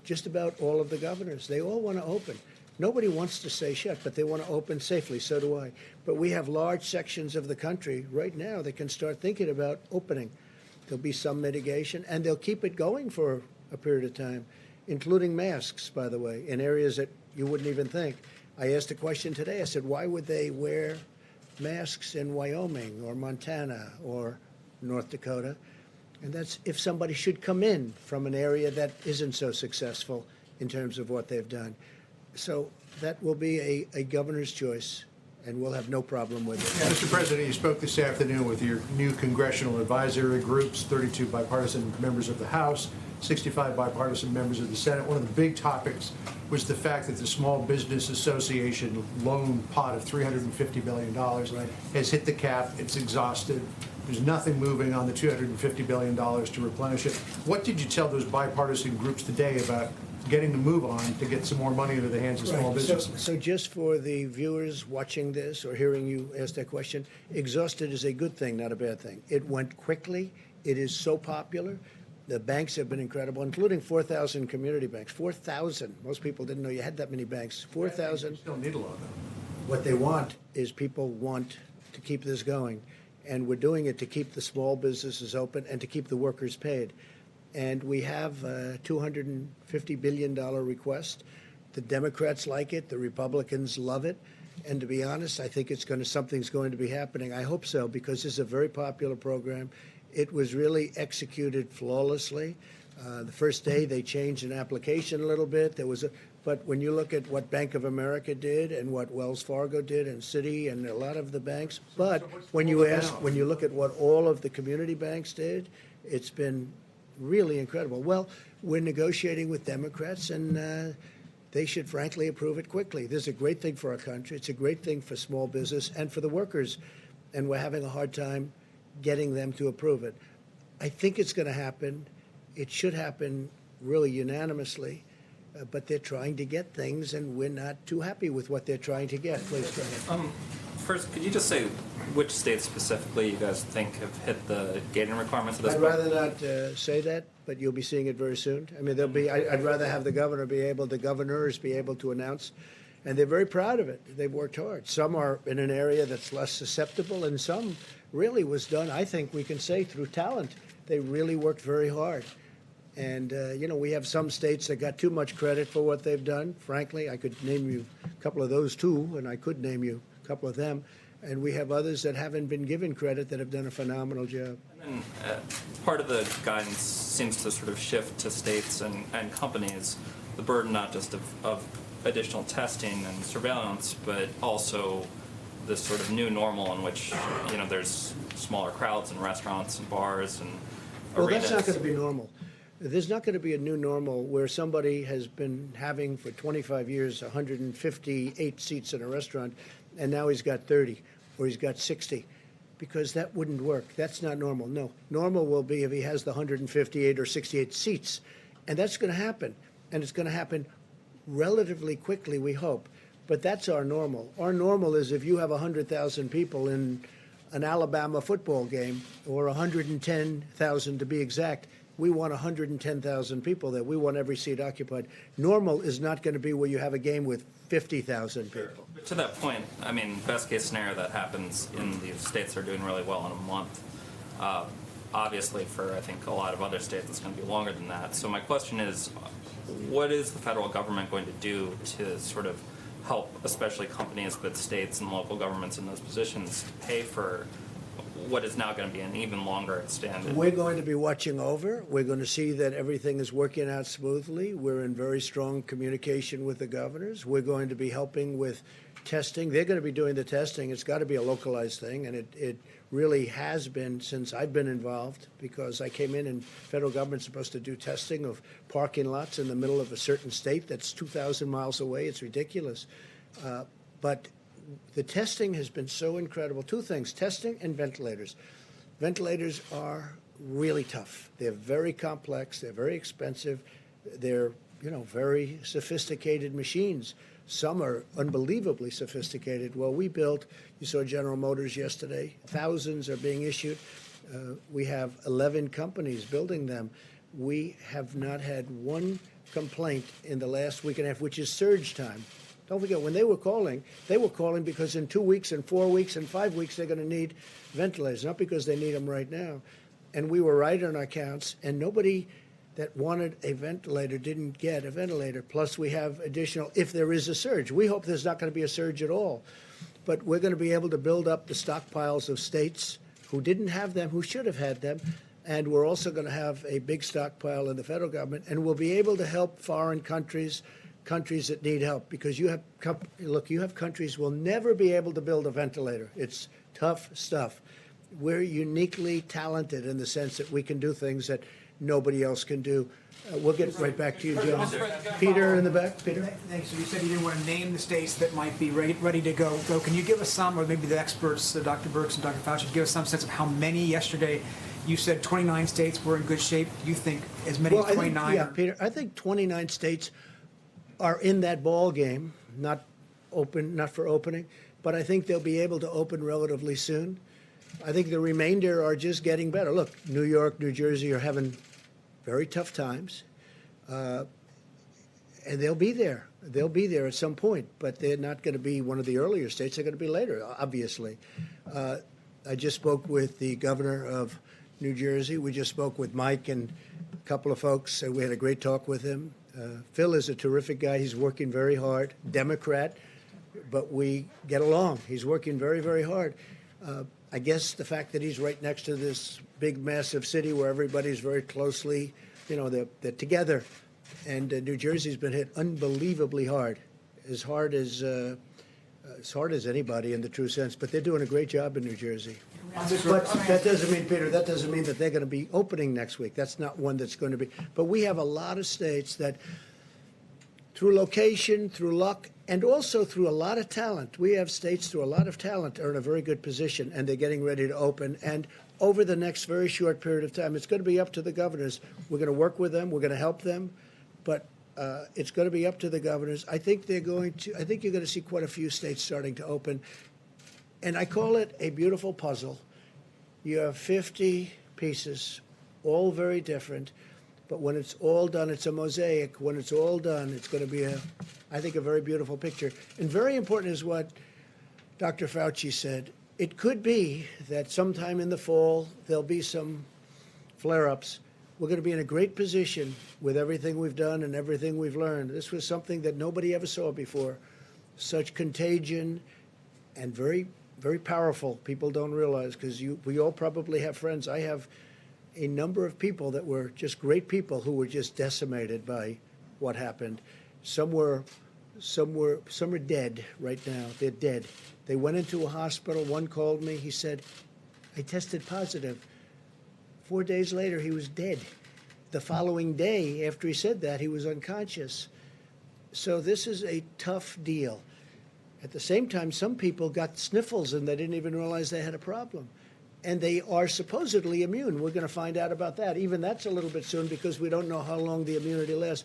just about all of the governors. They all want to open. Nobody wants to stay shut, but they want to open safely. So do I. But we have large sections of the country right now that can start thinking about opening. There'll be some mitigation, and they'll keep it going for a period of time, including masks, by the way, in areas that you wouldn't even think. I asked a question today. I said, why would they wear masks in Wyoming or Montana or North Dakota? And that's if somebody should come in from an area that isn't so successful in terms of what they've done. So that will be a governor's choice, and we'll have no problem with it. Mr. President, you spoke this afternoon with your new congressional advisory groups, 32 bipartisan members of the House, 65 bipartisan members of the Senate. One of the big topics was the fact that the Small Business Association loan pot of $350 billion has hit the cap. It's exhausted. There's nothing moving on the $250 billion to replenish it. What did you tell those bipartisan groups today about getting the move on to get some more money into the hands of small businesses? So just for the viewers watching this or hearing you ask that question, exhausted is a good thing, not a bad thing. It went quickly. It is so popular. The banks have been incredible, including 4,000 community banks. 4,000. Most people didn't know you had that many banks. 4,000. Still need a lot, though. What they want is people want to keep this going. And we're doing it to keep the small businesses open and to keep the workers paid. And we have a $250 billion request. The Democrats like it. The Republicans love it. And to be honest, I think something's going to be happening. I hope so, because this is a very popular program. It was really executed flawlessly. The first day they changed an application a little bit. But when you look at what Bank of America did and what Wells Fargo did and Citi and a lot of the banks, but when you look at what all of the community banks did, it's been really incredible. Well, we're negotiating with Democrats, and they should frankly approve it quickly. This is a great thing for our country. It's a great thing for small business and for the workers, and we're having a hard time getting them to approve it. I think it's going to happen. It should happen really unanimously, but they're trying to get things, and we're not too happy with what they're trying to get. Please go ahead. First, could you just say which states specifically you guys think have hit the gating requirements at this I'd point? rather not say that, but you'll be seeing it very soon. I mean, I'd rather have the governors be able to announce, and they're very proud of it. They've worked hard. Some are in an area that's less susceptible, and some really was done, I think we can say, through talent. They really worked very hard. And, we have some states that got too much credit for what they've done. Frankly, I could name you a couple of those too, and I could name you a couple of them. And we have others that haven't been given credit that have done a phenomenal job. And then, part of the guidance seems to sort of shift to states and companies the burden not just of additional testing and surveillance, but also this sort of new normal in which, you know, there's smaller crowds in restaurants and bars and Well, arenas. that's not going to be normal. There's not going to be a new normal where somebody has been having for 25 years 158 seats in a restaurant, and now he's got 30 or he's got 60, because that wouldn't work. That's not normal. No, normal will be if he has the 158 or 68 seats, and that's going to happen, and it's going to happen relatively quickly, we hope. But that's our normal. Our normal is if you have 100,000 people in an Alabama football game, or 110,000 to be exact, we want 110,000 people there. We want every seat occupied. Normal is not going to be where you have a game with 50,000 people. But to that point, I mean, best case scenario that happens in these states that are doing really well in a month. Obviously, for I think a lot of other states, it's going to be longer than that. So my question is, what is the federal government going to do to sort of help, especially companies, but states and local governments in those positions, pay for what is now going to be an even longer extended? We're going to be watching over. We're going to see that everything is working out smoothly. We're in very strong communication with the governors. We're going to be helping with testing. They're going to be doing the testing. It's got to be a localized thing, and it really has been since I've been involved, because I came in and federal government's supposed to do testing of parking lots in the middle of a certain state that's 2,000 miles away. It's ridiculous. But the testing has been so incredible. Two things, testing and ventilators. Ventilators are really tough. They're very complex. They're very expensive. They're, very sophisticated machines. Some are unbelievably sophisticated. Well, we built, you saw General Motors yesterday, thousands are being issued. We have 11 companies building them. We have not had one complaint in the last week and a half, which is surge time. Don't forget, when they were calling because in 2 weeks and 4 weeks and 5 weeks they're going to need ventilators, not because they need them right now. And we were right on our counts, and nobody that wanted a ventilator didn't get a ventilator. Plus, we have additional, if there is a surge. We hope there's not going to be a surge at all. But we're going to be able to build up the stockpiles of states who didn't have them, who should have had them. And we're also going to have a big stockpile in the federal government. And we'll be able to help foreign countries that need help. Because you have countries will never be able to build a ventilator. It's tough stuff. We're uniquely talented in the sense that we can do things that nobody else can do. We'll get right back to you, John. Peter in the back. Peter. Thanks. So you said you didn't want to name the states that might be ready to go. Can you give us some, or maybe the experts, Dr. Birx and Dr. Fauci, give us some sense of how many yesterday? You said 29 states were in good shape. Do you think as many as 29? Yeah, Peter, I think 29 states are in that ball game, not for opening, but I think they'll be able to open relatively soon. I think the remainder are just getting better. Look, New York, New Jersey are having very tough times, and they'll be there. They'll be there at some point, but they're not going to be one of the earlier states. They're going to be later, obviously. I just spoke with the governor of New Jersey. We just spoke with Mike and a couple of folks. We had a great talk with him. Phil is a terrific guy. He's working very hard. Democrat, but we get along. He's working very, very hard. I guess the fact that he's right next to this big, massive city where everybody's very closely, they're together. And New Jersey's been hit unbelievably hard as hard as anybody in the true sense. But they're doing a great job in New Jersey. But that doesn't mean, Peter, that they're going to be opening next week. That's not one that's going to be. But we have a lot of states that, through location, through luck, and also through a lot of talent. We have states through a lot of talent are in a very good position, and they're getting ready to open. And over the next very short period of time, it's going to be up to the governors. We're going to work with them. We're going to help them. But it's going to be up to the governors. I think you're going to see quite a few states starting to open. And I call it a beautiful puzzle. You have 50 pieces, all very different. But when it's all done, it's a mosaic. When it's all done, it's going to be I think, a very beautiful picture. And very important is what Dr. Fauci said. It could be that sometime in the fall, there'll be some flare-ups. We're going to be in a great position with everything we've done and everything we've learned. This was something that nobody ever saw before. Such contagion and very, very powerful. People don't realize, because we all probably have friends. I have a number of people that were just great people who were just decimated by what happened. Some are dead right now. They're dead. They went into a hospital. One called me. He said, I tested positive. 4 days later, he was dead. The following day, after he said that, he was unconscious. So this is a tough deal. At the same time, some people got sniffles and they didn't even realize they had a problem. And they are supposedly immune. We're going to find out about that. Even that's a little bit soon because we don't know how long the immunity lasts.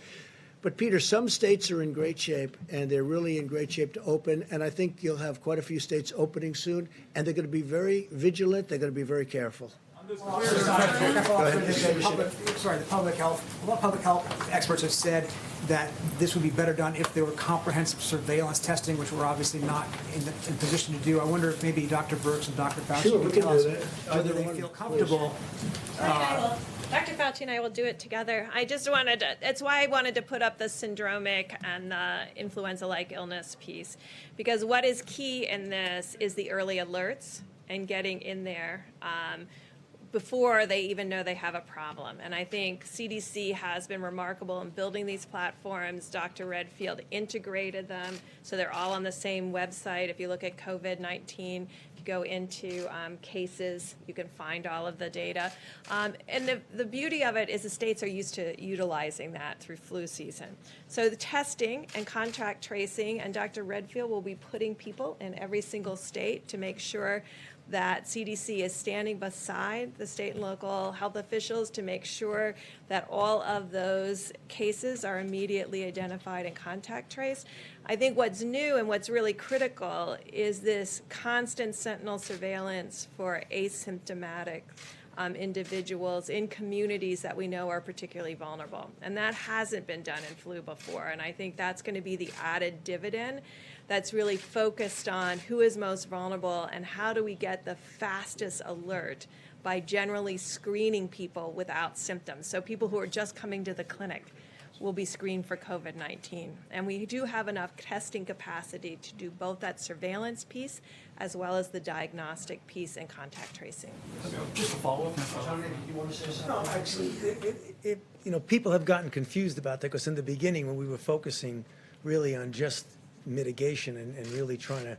But, Peter, some states are in great shape, and they're really in great shape to open. And I think you'll have quite a few states opening soon, and they're going to be very vigilant. They're going to be very careful. The public health. A lot of public health experts have said that this would be better done if there were comprehensive surveillance testing, which we're obviously not in position to do. I wonder if maybe Dr. Burks and Dr. Fauci Sure, we can can tell do us that. whether Either they one, feel please. comfortable. Dr. Fauci and I will do it together. I just wanted to, it's why I wanted to put up the syndromic and the influenza-like illness piece, because what is key in this is the early alerts and getting in there before they even know they have a problem. And I think CDC has been remarkable in building these platforms. Dr. Redfield integrated them, so they're all on the same website. If you look at COVID-19, if you go into cases, you can find all of the data. And the beauty of it is the states are used to utilizing that through flu season. So the testing and contact tracing, and Dr. Redfield will be putting people in every single state to make sure that CDC is standing beside the state and local health officials to make sure that all of those cases are immediately identified and contact traced. I think what's new and what's really critical is this constant sentinel surveillance for asymptomatic individuals in communities that we know are particularly vulnerable. And that hasn't been done in flu before. And I think that's going to be the added dividend that's really focused on who is most vulnerable and how do we get the fastest alert by generally screening people without symptoms. So people who are just coming to the clinic will be screened for COVID-19. And we do have enough testing capacity to do both that surveillance piece as well as the diagnostic piece and contact tracing. Just a follow-up. You want to say something? No, actually, people have gotten confused about that because in the beginning when we were focusing really on just mitigation and really trying to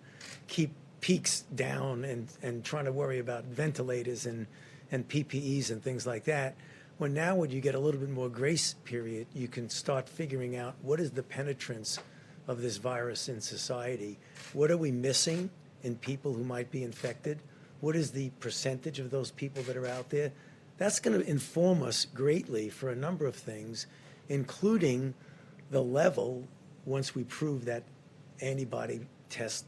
keep peaks down and trying to worry about ventilators and PPEs and things like that, when you get a little bit more grace period, you can start figuring out what is the penetrance of this virus in society. What are we missing in people who might be infected? What is the percentage of those people that are out there? That's going to inform us greatly for a number of things, including the level, once we prove that antibody test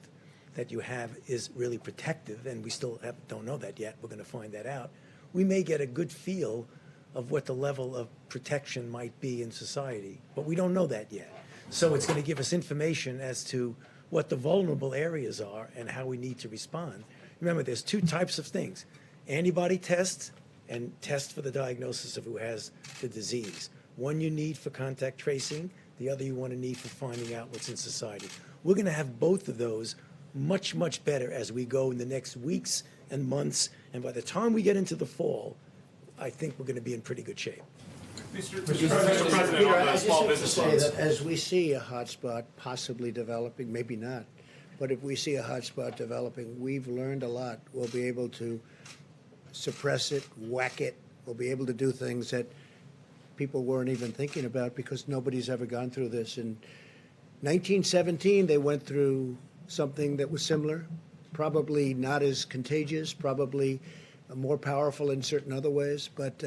that you have is really protective, and we still don't know that yet. We're going to find that out. We may get a good feel of what the level of protection might be in society, but we don't know that yet. So it's going to give us information as to what the vulnerable areas are and how we need to respond. Remember, there's two types of things: antibody tests and tests for the diagnosis of who has the disease. One you need for contact tracing, the other you want to need for finding out what's in society. We're going to have both of those much, much better as we go in the next weeks and months. And by the time we get into the fall, I think we're going to be in pretty good shape. Mr. Peter, President, on I the just small have to business say loans. that as we see a hotspot possibly developing, maybe not, but if we see a hotspot developing, we've learned a lot. We'll be able to suppress it, whack it. We'll be able to do things that people weren't even thinking about because nobody's ever gone through this. In 1917, they went through something that was similar, probably not as contagious, probably more powerful in certain other ways, but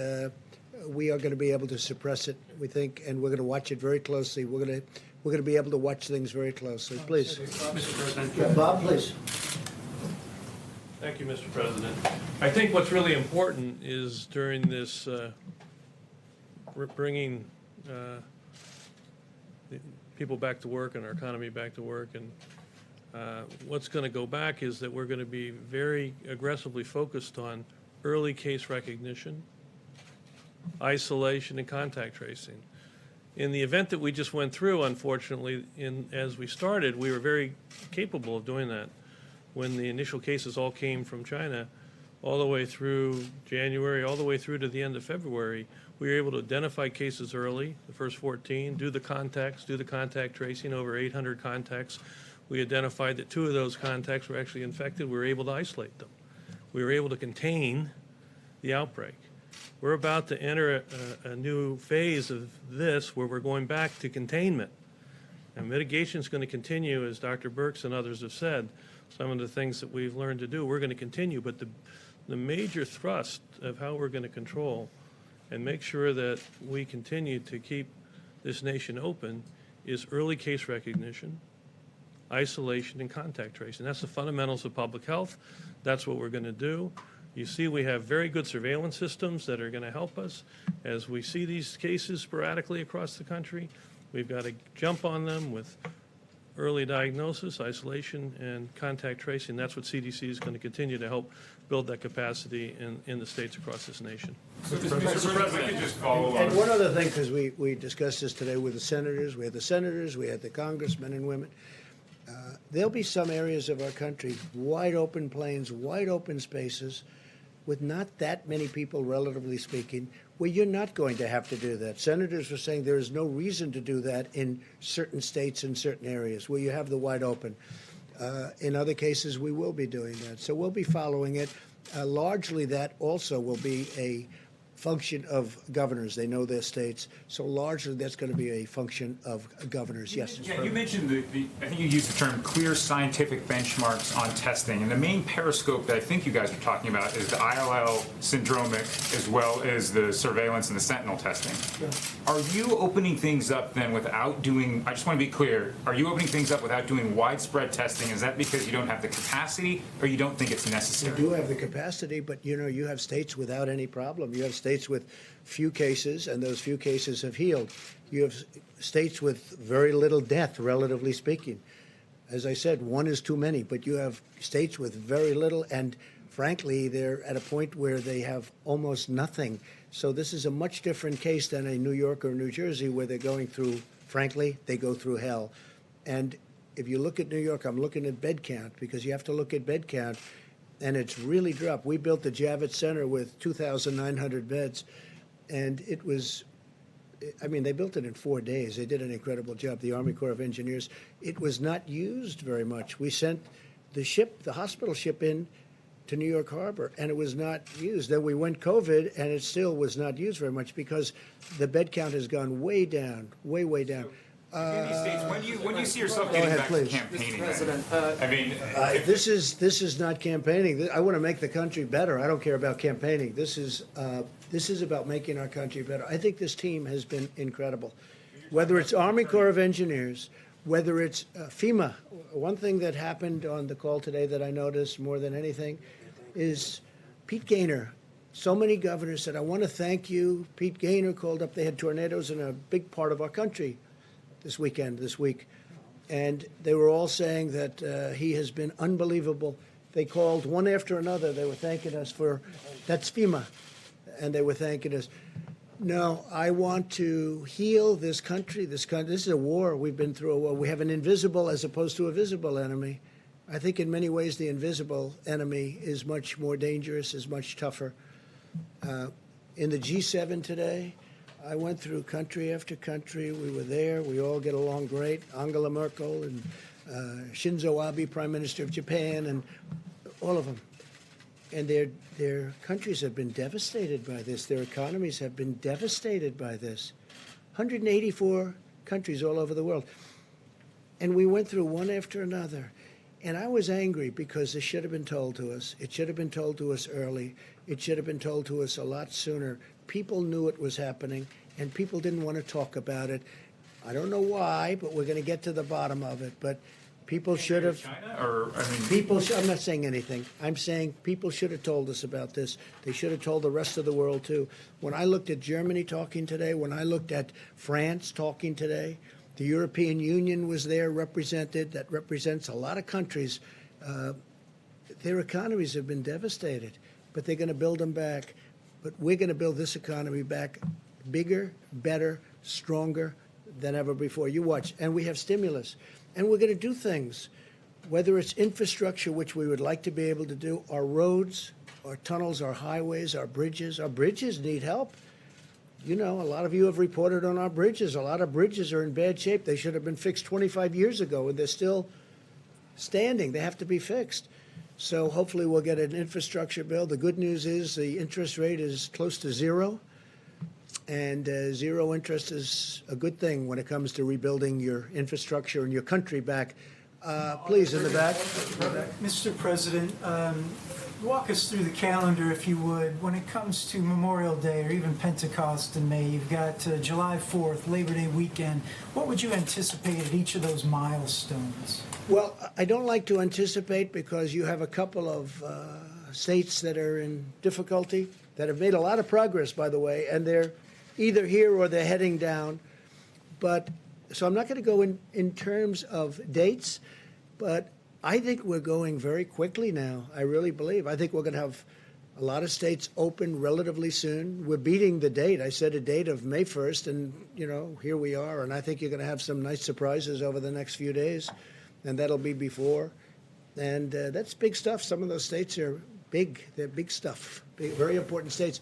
we are going to be able to suppress it, we think, and we're going to watch it very closely. We're going to be able to watch things very closely. Please. Mr. President. Yeah, Bob, please. Thank you, Mr. President. I think what's really important is during this bringing people back to work and our economy back to work, and what's going to go back is that we're going to be very aggressively focused on early case recognition, isolation, and contact tracing. In the event that we just went through, unfortunately, as we started, we were very capable of doing that. When the initial cases all came from China, all the way through January, all the way through to the end of February, We were able to identify cases early, the first 14, do the contact tracing, over 800 contacts. We identified that 2 of those contacts were actually infected. We were able to isolate them. We were able to contain the outbreak. We're about to enter a new phase of this where we're going back to containment. And mitigation is going to continue, as Dr. Birx and others have said. Some of the things that we've learned to do, we're going to continue. But the major thrust of how we're going to control and make sure that we continue to keep this nation open is early case recognition, isolation, and contact tracing. That's the fundamentals of public health. That's what we're going to do. You see, we have very good surveillance systems that are going to help us. As we see these cases sporadically across the country, we've got to jump on them with early diagnosis, isolation, and contact tracing. That's what CDC is going to continue to help build that capacity in the states across this nation. Mr. President, just follow And on. one other thing, because we discussed this today with the senators, we had the congressmen and women. There'll be some areas of our country, wide open plains, wide open spaces, with not that many people, relatively speaking, where you're not going to have to do that. Senators were saying there is no reason to do that in certain states and certain areas where you have the wide open. In other cases, we will be doing that. So we'll be following it. Largely, that also will be a function of governors. They know their states. So largely, that's going to be a function of governors. Yes. Yeah, you mentioned I think you used the term clear scientific benchmarks on testing. And the main periscope that I think you guys are talking about is the ILL syndromic as well as the surveillance and the sentinel testing. Are you opening things up then without doing, I just want to be clear, are you opening things up without doing widespread testing? Is that because you don't have the capacity or you don't think it's necessary? We do have the capacity, but you have states without any problem. You have states with few cases, and those few cases have healed. You have states with very little death, relatively speaking. As I said, one is too many, but you have states with very little, and frankly, they're at a point where they have almost nothing. So this is a much different case than a New York or New Jersey, where they're going through, frankly, they go through hell. And if you look at New York, I'm looking at bed count, because you have to look at bed count, and it's really dropped. We built the Javits Center with 2,900 beds, and it was, they built it in 4 days. They did an incredible job, the Army Corps of Engineers. It was not used very much. We sent the hospital ship in to New York Harbor, and it was not used. Then we went COVID, and it still was not used very much because the bed count has gone way down, way, way down. In these states, when do you see yourself Go getting ahead, back please. to campaigning? Mr. President, I mean, This is not campaigning. I want to make the country better. I don't care about campaigning. This is about making our country better. I think this team has been incredible. Whether it's Army Corps of Engineers, whether it's FEMA. One thing that happened on the call today that I noticed more than anything is Pete Gaynor. So many governors said, I want to thank you. Pete Gaynor called up. They had tornadoes in a big part of our country this week. And they were all saying that he has been unbelievable. They called one after another. They were thanking us that's FEMA. And they were thanking us. No, I want to heal this country. This is a war. We've been through a war. We have an invisible as opposed to a visible enemy. I think in many ways the invisible enemy is much more dangerous, is much tougher. In the G7 today, I went through country after country. We were there. We all get along great. Angela Merkel and Shinzo Abe, Prime Minister of Japan, and all of them. And their countries have been devastated by this. Their economies have been devastated by this. 184 countries all over the world. And we went through one after another. And I was angry because this should have been told to us. It should have been told to us early. It should have been told to us a lot sooner. People knew it was happening, and people didn't want to talk about it. I don't know why, but we're going to get to the bottom of it. But people should have. I'm not saying anything. I'm saying people should have told us about this. They should have told the rest of the world too. When I looked at Germany talking today, when I looked at France talking today, the European Union was there represented. That represents a lot of countries. Their economies have been devastated, but they're going to build them back. But we're going to build this economy back bigger, better, stronger than ever before. You watch. And we have stimulus. And we're going to do things, whether it's infrastructure, which we would like to be able to do, our roads, our tunnels, our highways, our bridges. Our bridges need help. you know, a lot of you have reported on our bridges. A lot of bridges are in bad shape. They should have been fixed 25 years ago, and they're still standing. They have to be fixed. So hopefully we'll get an infrastructure bill. The good news is the interest rate is close to zero, and zero interest is a good thing when it comes to rebuilding your infrastructure and your country back. Please, in the back. Mr. President, walk us through the calendar, if you would. When it comes to Memorial Day or even Pentecost in May, you've got July 4th, Labor Day weekend. What would you anticipate at each of those milestones? Well, I don't like to anticipate because you have a couple of states that are in difficulty, that have made a lot of progress, by the way, and they're either here or they're heading down. But so I'm not going to go in terms of dates, but I think we're going very quickly now. I really believe. I think we're going to have a lot of states open relatively soon. We're beating the date. I said a date of May 1st, and, you know, here we are. And I think you're going to have some nice surprises over the next few days, and that'll be before. And that's big stuff. Some of those states are big. They're big stuff, big, very important states.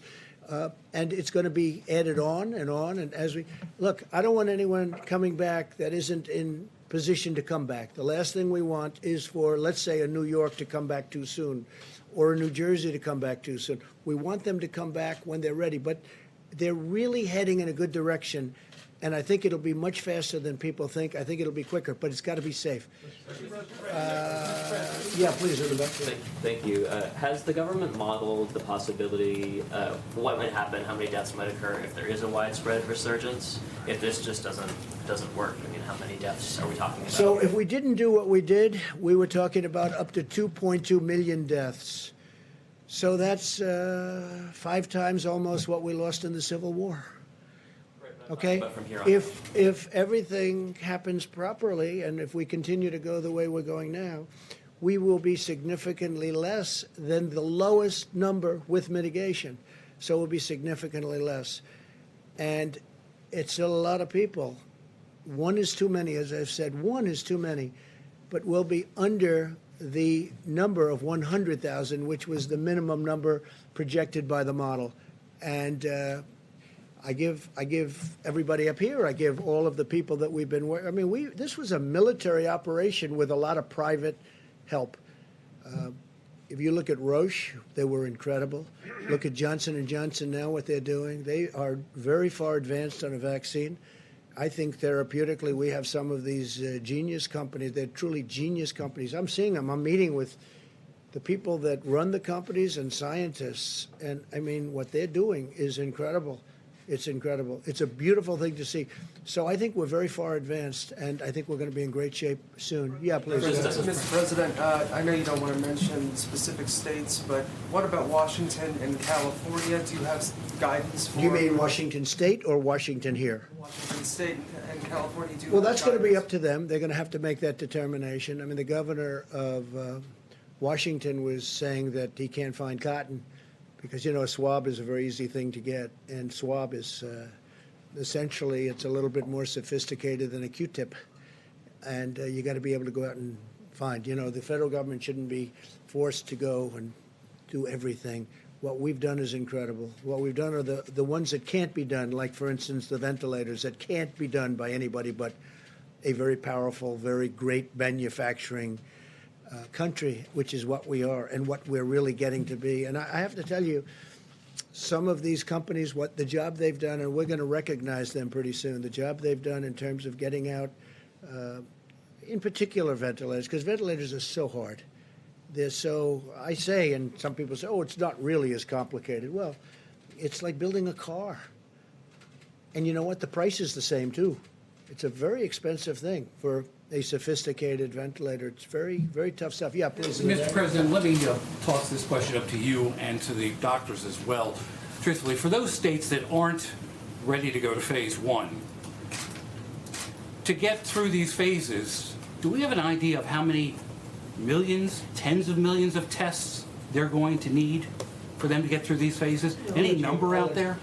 And it's going to be added on. And as we look, I don't want anyone coming back that isn't in position to come back. The last thing we want is for, let's say, a New York to come back too soon, or a New Jersey to come back too soon. We want them to come back when they're ready. But they're really heading in a good direction. And I think it'll be much faster than people think. I think it'll be quicker, but it's got to be safe. Yeah, please, in the back. Thank you. Has the government modeled the possibility what might happen, how many deaths might occur if there is a widespread resurgence? If this just doesn't work, I mean, how many deaths are we talking about? So if we didn't do what we did, we were talking about up to 2.2 million deaths. So that's 5 times almost what we lost in the Civil War. Okay, But from here on if everything happens properly, and if we continue to go the way we're going now, we will be significantly less than the lowest number with mitigation. So we'll be significantly less. And it's still a lot of people. One is too many, as I've said, one is too many. But we'll be under the number of 100,000, which was the minimum number projected by the model. And I give everybody up here, I give all of the people that we've been working. I mean, this was a military operation with a lot of private help. If you look at Roche, they were incredible. Look at Johnson & Johnson now, what they're doing. They are very far advanced on a vaccine. I think therapeutically we have some of these genius companies. They're truly genius companies. I'm seeing them. I'm meeting with the people that run the companies and scientists. And, I mean, what they're doing is incredible. It's incredible. It's a beautiful thing to see. So I think we're very far advanced, and I think we're going to be in great shape soon. Yeah, please. Mr. President, I know you don't want to mention specific states, but what about Washington and California? Do you have guidance for? Do you mean Washington State or Washington here? Washington State and California. Do you Well, have that's going to be guidance? up to them. They're going to have to make that determination. I mean, the governor of Washington was saying that he can't find cotton because, you know, a swab is a very easy thing to get, and swab is essentially, it's a little bit more sophisticated than a Q-tip, and you got to be able to go out and find. You know, the federal government shouldn't be forced to go and do everything. What we've done is incredible. What we've done are the ones that can't be done, like, for instance, the ventilators that can't be done by anybody but a very powerful, very great manufacturing country, which is what we are and what we're really getting to be. And I have to tell you, some of these companies, what the job they've done, and we're going to recognize them pretty soon, the job they've done in terms of getting out, in particular ventilators, because ventilators are so hard. They're so, I say, and some people say, oh, it's not really as complicated. Well, it's like building a car. And you know what? The price is the same, too. It's a very expensive thing for a sophisticated ventilator. It's very, very tough stuff. Yeah, please. Mr. President, let me toss this question up to you and to the doctors as well. Truthfully, for those states that aren't ready to go to phase 1, to get through these phases, do we have an idea of how many millions, tens of millions of tests they're going to need for them to get through these phases? Any number out there?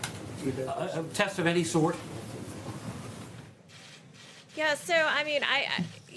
A test of any sort? Yeah, so I mean,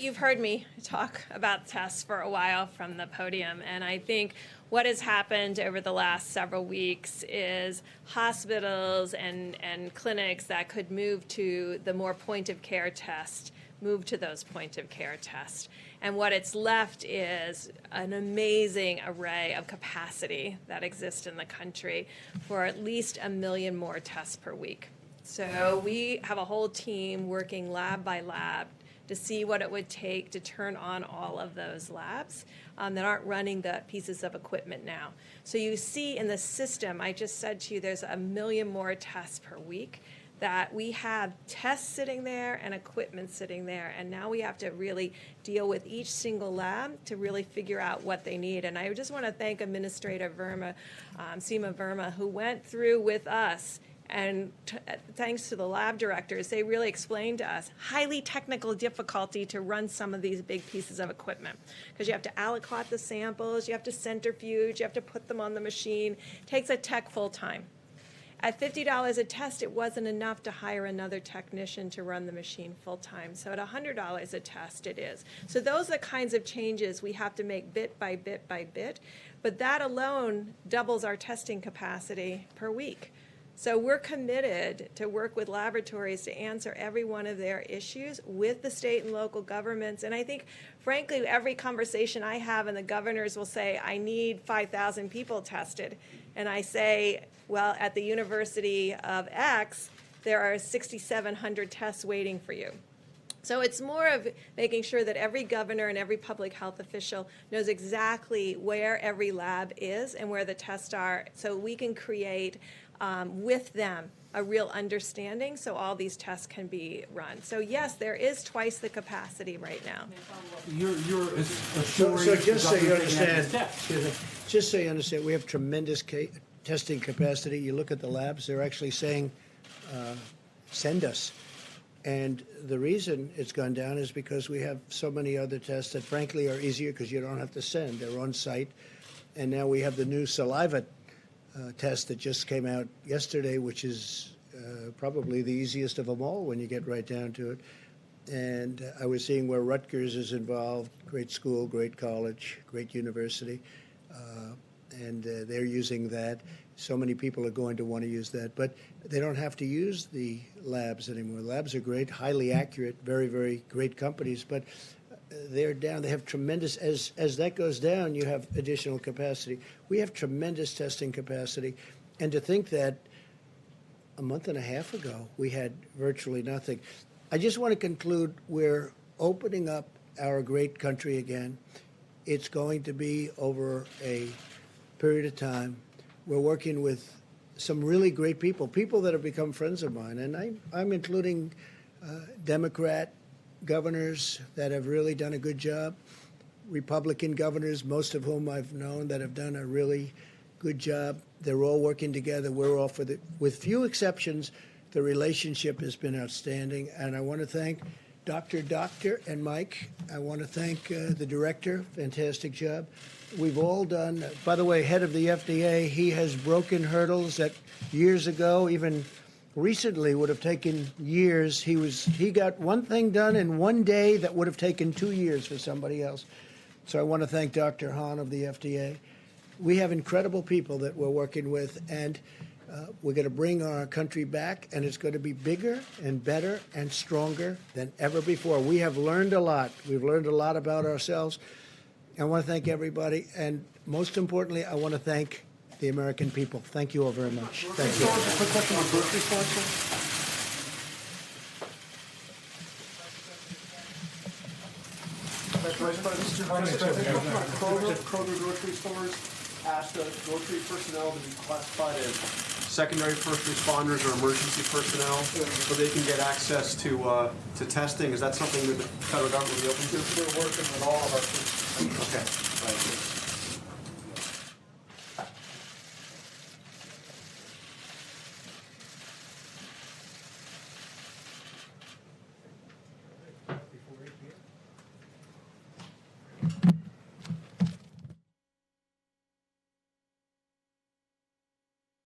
you've heard me talk about tests for a while from the podium, and I think what has happened over the last several weeks is hospitals and clinics that could move to the more point-of-care test, move to those point-of-care tests. And what it's left is an amazing array of capacity that exists in the country for at least 1 million more tests per week. So we have a whole team working lab by lab to see what it would take to turn on all of those labs that aren't running the pieces of equipment now. So you see in the system, I just said to you, there's 1 million more tests per week, that we have tests sitting there and equipment sitting there, and now we have to really deal with each single lab to really figure out what they need. And I just want to thank Administrator Verma, Seema Verma, who went through with us, and thanks to the lab directors, they really explained to us highly technical difficulty to run some of these big pieces of equipment, because you have to aliquot the samples, you have to centrifuge, you have to put them on the machine. It takes a tech full time. At $50 a test, it wasn't enough to hire another technician to run the machine full time. So at $100 a test, it is. So those are the kinds of changes we have to make bit by bit by bit. But that alone doubles our testing capacity per week. So we're committed to work with laboratories to answer every one of their issues with the state and local governments. And I think, frankly, every conversation I have, and the governors will say, I need 5,000 people tested. And I say, well, at the University of X, there are 6,700 tests waiting for you. So it's more of making sure that every governor and every public health official knows exactly where every lab is and where the tests are, so we can create with them a real understanding so all these tests can be run. So yes, there is twice the capacity right now. You're So assuring just so you the government understand, that- excuse me, just so you understand, we have tremendous testing capacity. You look at the labs, they're actually saying, send us. And the reason it's gone down is because we have so many other tests that frankly are easier because you don't have to send. They're on site. And now we have the new saliva test that just came out yesterday, which is probably the easiest of them all when you get right down to it. And I was seeing where Rutgers is involved, great school, great college, great university, and they're using that. So many people are going to want to use that, but they don't have to use the labs anymore. Labs are great, highly accurate, very, very great companies, but they're down. They have tremendous, as that goes down, you have additional capacity. We have tremendous testing capacity, and to think that a month and a half ago we had virtually nothing. I just want to conclude, we're opening up our great country again. It's going to be over a period of time. We're working with some really great people that have become friends of mine, and I'm including Democrat governors that have really done a good job, Republican governors, most of whom I've known that have done a really good job. They're all working together. We're all with few exceptions, the relationship has been outstanding. And I want to thank Dr. and Mike. I want to thank the director, fantastic job. We've all done, by the way, head of the FDA, he has broken hurdles that years ago, even recently, would have taken years. He got one thing done in one day that would have taken 2 years for somebody else. So I want to thank Dr. Hahn of the FDA. We have incredible people that we're working with, and we're going to bring our country back, and it's going to be bigger and better and stronger than ever before. We have learned a lot. We've learned a lot about ourselves. I want to thank everybody, and most importantly, I want to thank the American people. Thank you all very much. Thank you. Quick question on grocery stores. Vice President, Kroger grocery stores asked grocery personnel to be classified as secondary first responders or emergency personnel so they can get access to testing. Is that something that the federal government will be open to? We're working with all of our. Okay. Right.